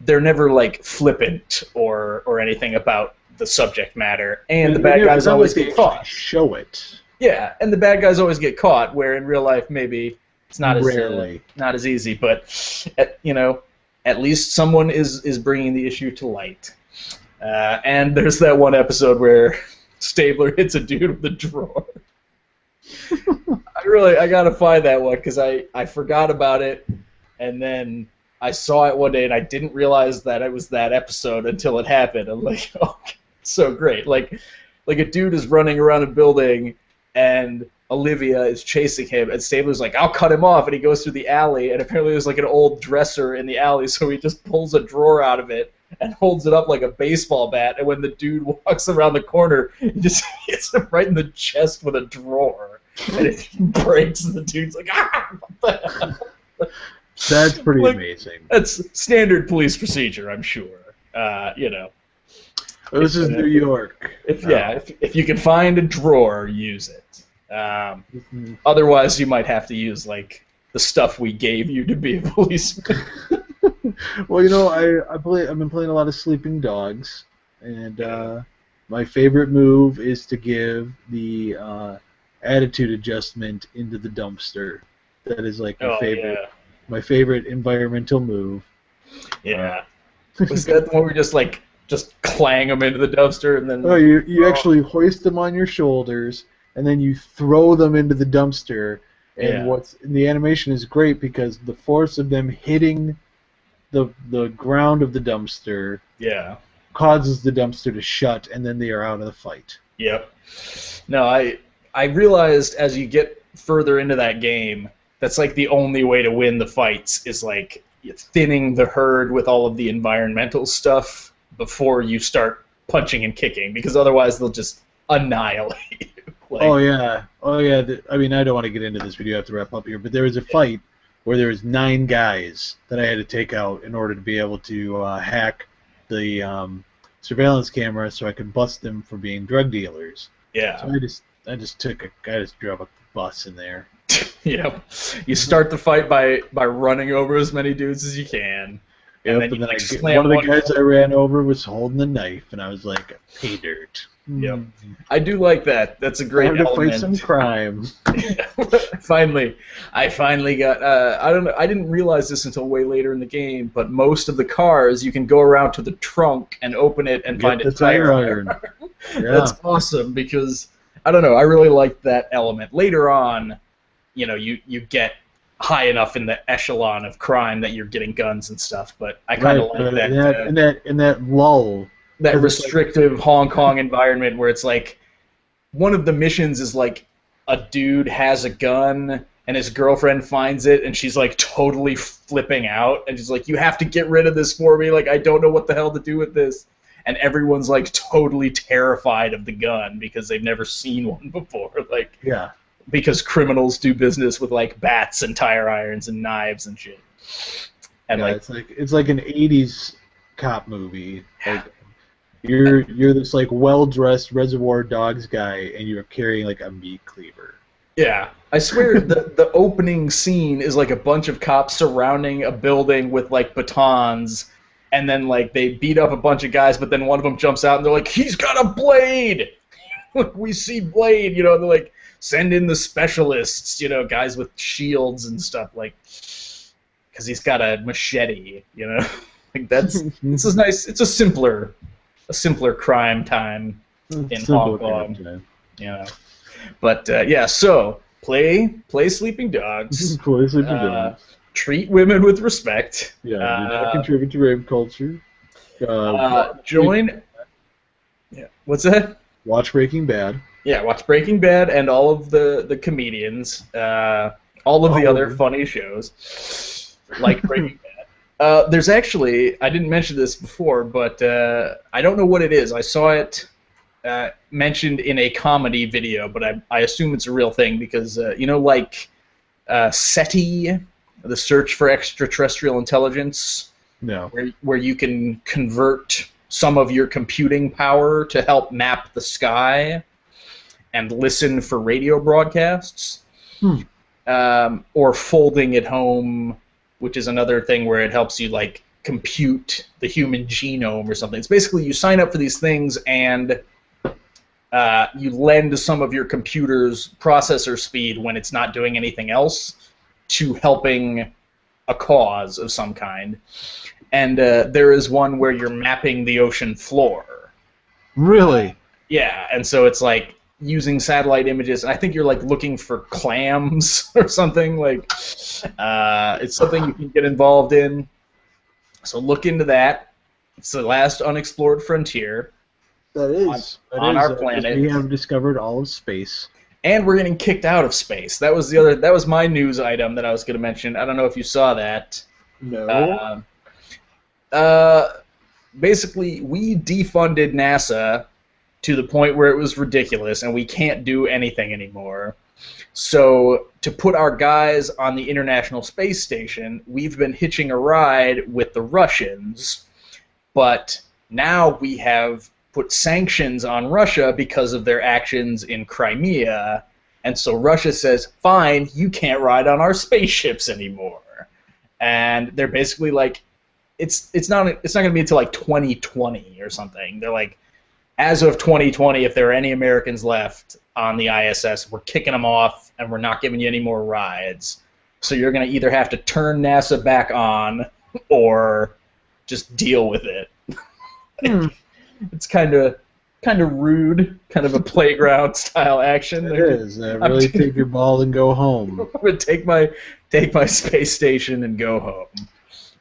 they're never like flippant or anything about the subject matter, and the bad guys always get caught. Show it. Yeah, and the bad guys always get caught, where in real life maybe it's not as easy. But at least someone is bringing the issue to light. And there's that one episode where Stabler hits a dude with a drawer. I gotta find that one because I forgot about it, and then I saw it one day and I didn't realize that it was that episode until it happened. I'm like, oh, so great! Like a dude is running around a building and Olivia is chasing him, and Stabler's like, I'll cut him off, and he goes through the alley, and apparently there's like an old dresser in the alley, so he just pulls a drawer out of it and holds it up like a baseball bat, and when the dude walks around the corner, he just hits him right in the chest with a drawer, and it breaks, and the dude's like, what the hell? That's pretty amazing. That's standard police procedure, I'm sure. This is New York. If you can find a drawer, use it. Otherwise, you might have to use like the stuff we gave you to be a policeman. Well, I've been playing a lot of Sleeping Dogs, and my favorite move is to give the attitude adjustment into the dumpster. That is like my favorite environmental move. Yeah. Was that the one where we just clang them into the dumpster and then? Oh, you actually hoist them on your shoulders and then you throw them into the dumpster. And the animation is great because the force of them hitting the ground of the dumpster causes the dumpster to shut, and then they are out of the fight. Yep. No, I realized as you get further into that game, that's like the only way to win the fights is like thinning the herd with all of the environmental stuff before you start punching and kicking, because otherwise they'll just annihilate you. Oh yeah. I mean, I don't want to get into this. We do have to wrap up here, but there was a fight where there was 9 guys that I had to take out in order to be able to hack the surveillance camera so I could bust them for being drug dealers. Yeah. So I just drove a bus in there. You start the fight by running over as many dudes as you can. Yep, and then one of the guys I ran over was holding the knife, and I was like, pay dirt. Yep. I do like that. That's a great element. To fight some crime. I finally got. I don't know. I didn't realize this until way later in the game, but most of the cars you can go around to the trunk and open it and find a tire iron. That's awesome because I don't know. I really liked that element. Later on, you get high enough in the echelon of crime that you're getting guns and stuff, but I kind of like that. In that lull. That restrictive Hong Kong environment where it's like one of the missions is like a dude has a gun and his girlfriend finds it and she's like totally flipping out and she's like, you have to get rid of this for me, like I don't know what the hell to do with this, and everyone's like totally terrified of the gun because they've never seen one before, because criminals do business with like bats and tire irons and knives and shit. And it's like an 80s cop movie. You're this like well-dressed Reservoir Dogs guy, and you're carrying like a meat cleaver. Yeah, I swear the opening scene is like a bunch of cops surrounding a building with like batons, and then like they beat up a bunch of guys, but then one of them jumps out and they're like, he's got a blade. We see Blade, they're like, send in the specialists, guys with shields and stuff, like, because he's got a machete, like this is nice. It's a simpler crime time in Hong Kong. But so play Sleeping Dogs. Play Sleeping Dogs. Treat women with respect. Yeah, do not contribute to rape culture. Join. Yeah, what's that? Watch Breaking Bad. Yeah, watch Breaking Bad and all of the comedians, all of the other funny shows, like Breaking Bad. There's actually, I didn't mention this before, but I don't know what it is. I saw it mentioned in a comedy video, but I assume it's a real thing because, like SETI, the Search for Extraterrestrial Intelligence, where you can convert some of your computing power to help map the sky and listen for radio broadcasts, or folding at home, which is another thing where it helps you like compute the human genome or something. It's basically you sign up for these things and you lend some of your computer's processor speed when it's not doing anything else to helping a cause of some kind. And there is one where you're mapping the ocean floor. Really? Yeah, and so it's like using satellite images. And I think you're like looking for clams or something. Like it's something you can get involved in. So look into that. It's the last unexplored frontier. That is on our planet. We have discovered all of space. And we're getting kicked out of space. That was my news item that I was going to mention. I don't know if you saw that. No. Basically, we defunded NASA to the point where it was ridiculous, and we can't do anything anymore. So, to put our guys on the International Space Station, we've been hitching a ride with the Russians, but now we have put sanctions on Russia because of their actions in Crimea, and so Russia says, fine, you can't ride on our spaceships anymore. And they're basically like, it's not going to be until like 2020 or something. They're like, as of 2020, if there are any Americans left on the ISS, we're kicking them off and we're not giving you any more rides. So you're going to either have to turn NASA back on or just deal with it. It's kind of rude, kind of a playground style action. It is. Really take your ball and go home. I'm gonna take my space station and go home.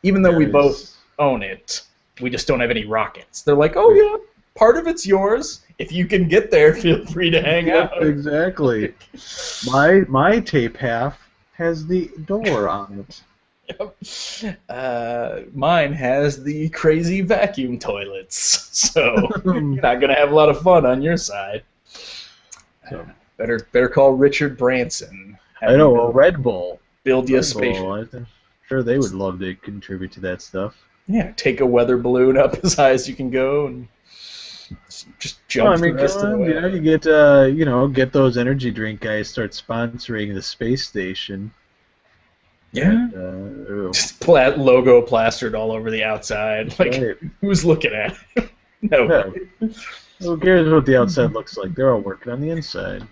Even though we both own it, we just don't have any rockets. They're like, oh yeah, part of it's yours. If you can get there, feel free to hang out. Exactly. My tape half has the door on it. Mine has the crazy vacuum toilets, so you're not gonna have a lot of fun on your side. Better call Richard Branson. I know, a Red Bull. Build you a spaceship. I'm sure they would love to contribute to that stuff. Yeah, take a weather balloon up as high as you can go and just jump the rest of the way. You get those energy drink guys start sponsoring the space station. Yeah. Just logo plastered all over the outside. Like, right. Who's looking at it? No. Who cares what the outside looks like? They're all working on the inside.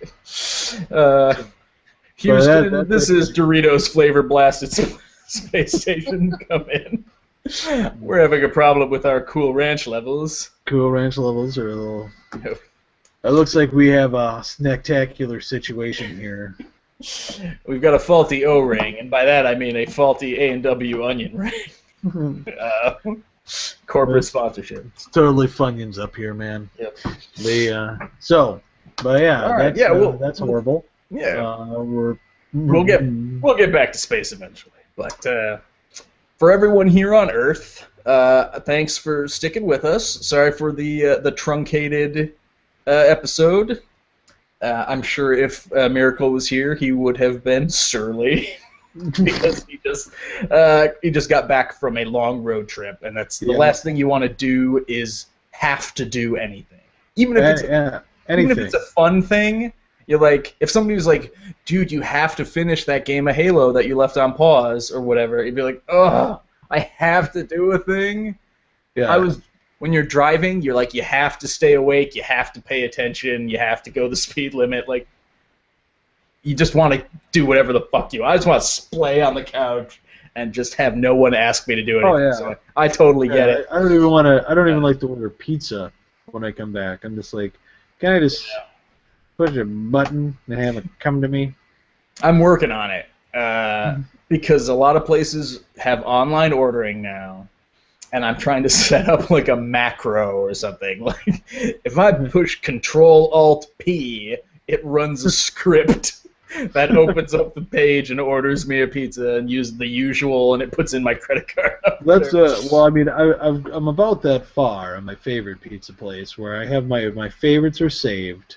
Houston, this is Doritos Flavor Blasted Space Station. Come in. We're having a problem with our Cool Ranch levels. Cool Ranch levels are a little... It looks like we have a spectacular situation here. We've got a faulty O-ring, and by that I mean a faulty A&W onion ring. Corporate sponsorship. It's totally Funyuns up here, man. Yep. That's horrible. Yeah. We'll get back to space eventually. But for everyone here on Earth, thanks for sticking with us. Sorry for the truncated episode. I'm sure if Miracle was here, he would have been surly because he just got back from a long road trip, and that's the last thing you want to do is have to do anything, even if it's a fun thing. You're like, if somebody was like, dude, you have to finish that game of Halo that you left on pause or whatever, you'd be like, oh, I have to do a thing. Yeah. When you're driving, you're like, you have to stay awake, you have to pay attention, you have to go the speed limit. Like, you just want to do whatever the fuck I just want to splay on the couch and just have no one ask me to do anything. Oh, yeah. So I totally get it. I don't even like to order pizza when I come back. I'm just like, can I just push a button and have it come to me? I'm working on it because a lot of places have online ordering now. And I'm trying to set up like a macro or something. Like, if I push Control-Alt-P, it runs a script that opens up the page and orders me a pizza and uses the usual, and it puts in my credit card. That's I'm about that far on my favorite pizza place where I have my favorites are saved.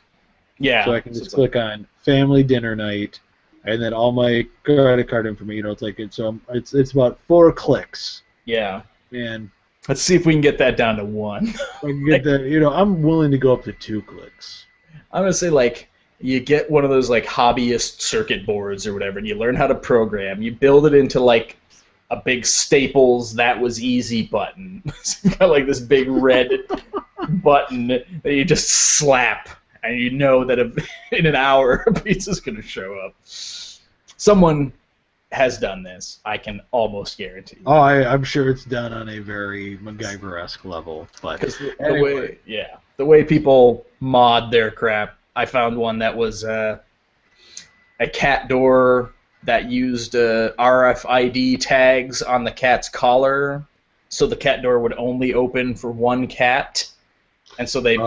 Yeah. So I can just click on family dinner night, and then all my credit card information. It's about 4 clicks. Yeah. And let's see if we can get that down to 1. I can get that. I'm willing to go up to 2 clicks. I'm gonna say like you get one of those like hobbyist circuit boards or whatever, and you learn how to program. You build it into like a big Staples "that was easy" button. So you've got like this big red button that you just slap, and you know that in an hour a pizza's going to show up. Someone has done this. I can almost guarantee. Oh, I'm sure it's done on a very MacGyver-esque level, but the way people mod their crap. I found one that was a cat door that used RFID tags on the cat's collar, so the cat door would only open for one cat, and so they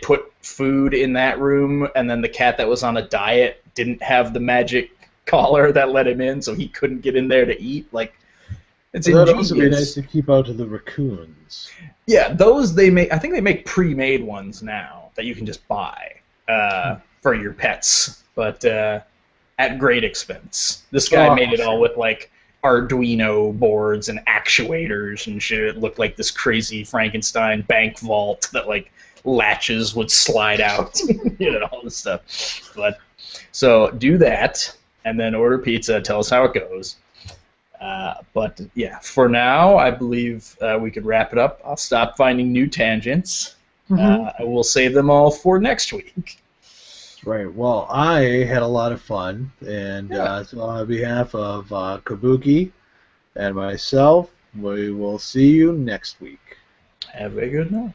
put food in that room, and then the cat that was on a diet didn't have the magic collar that let him in, so he couldn't get in there to eat. Like, it's ingenious. That'd also be nice to keep out of the raccoons. Yeah, those they make. I think they make pre-made ones now that you can just buy for your pets, but at great expense. This guy made it all with like Arduino boards and actuators and shit. It looked like this crazy Frankenstein bank vault that like latches would slide out, all this stuff. But so do that. And then order pizza, tell us how it goes. But yeah, for now, I believe we could wrap it up. I'll stop finding new tangents. I will save them all for next week. Right. Well, I had a lot of fun, and so on behalf of Kabuki and myself, we will see you next week. Have a good night.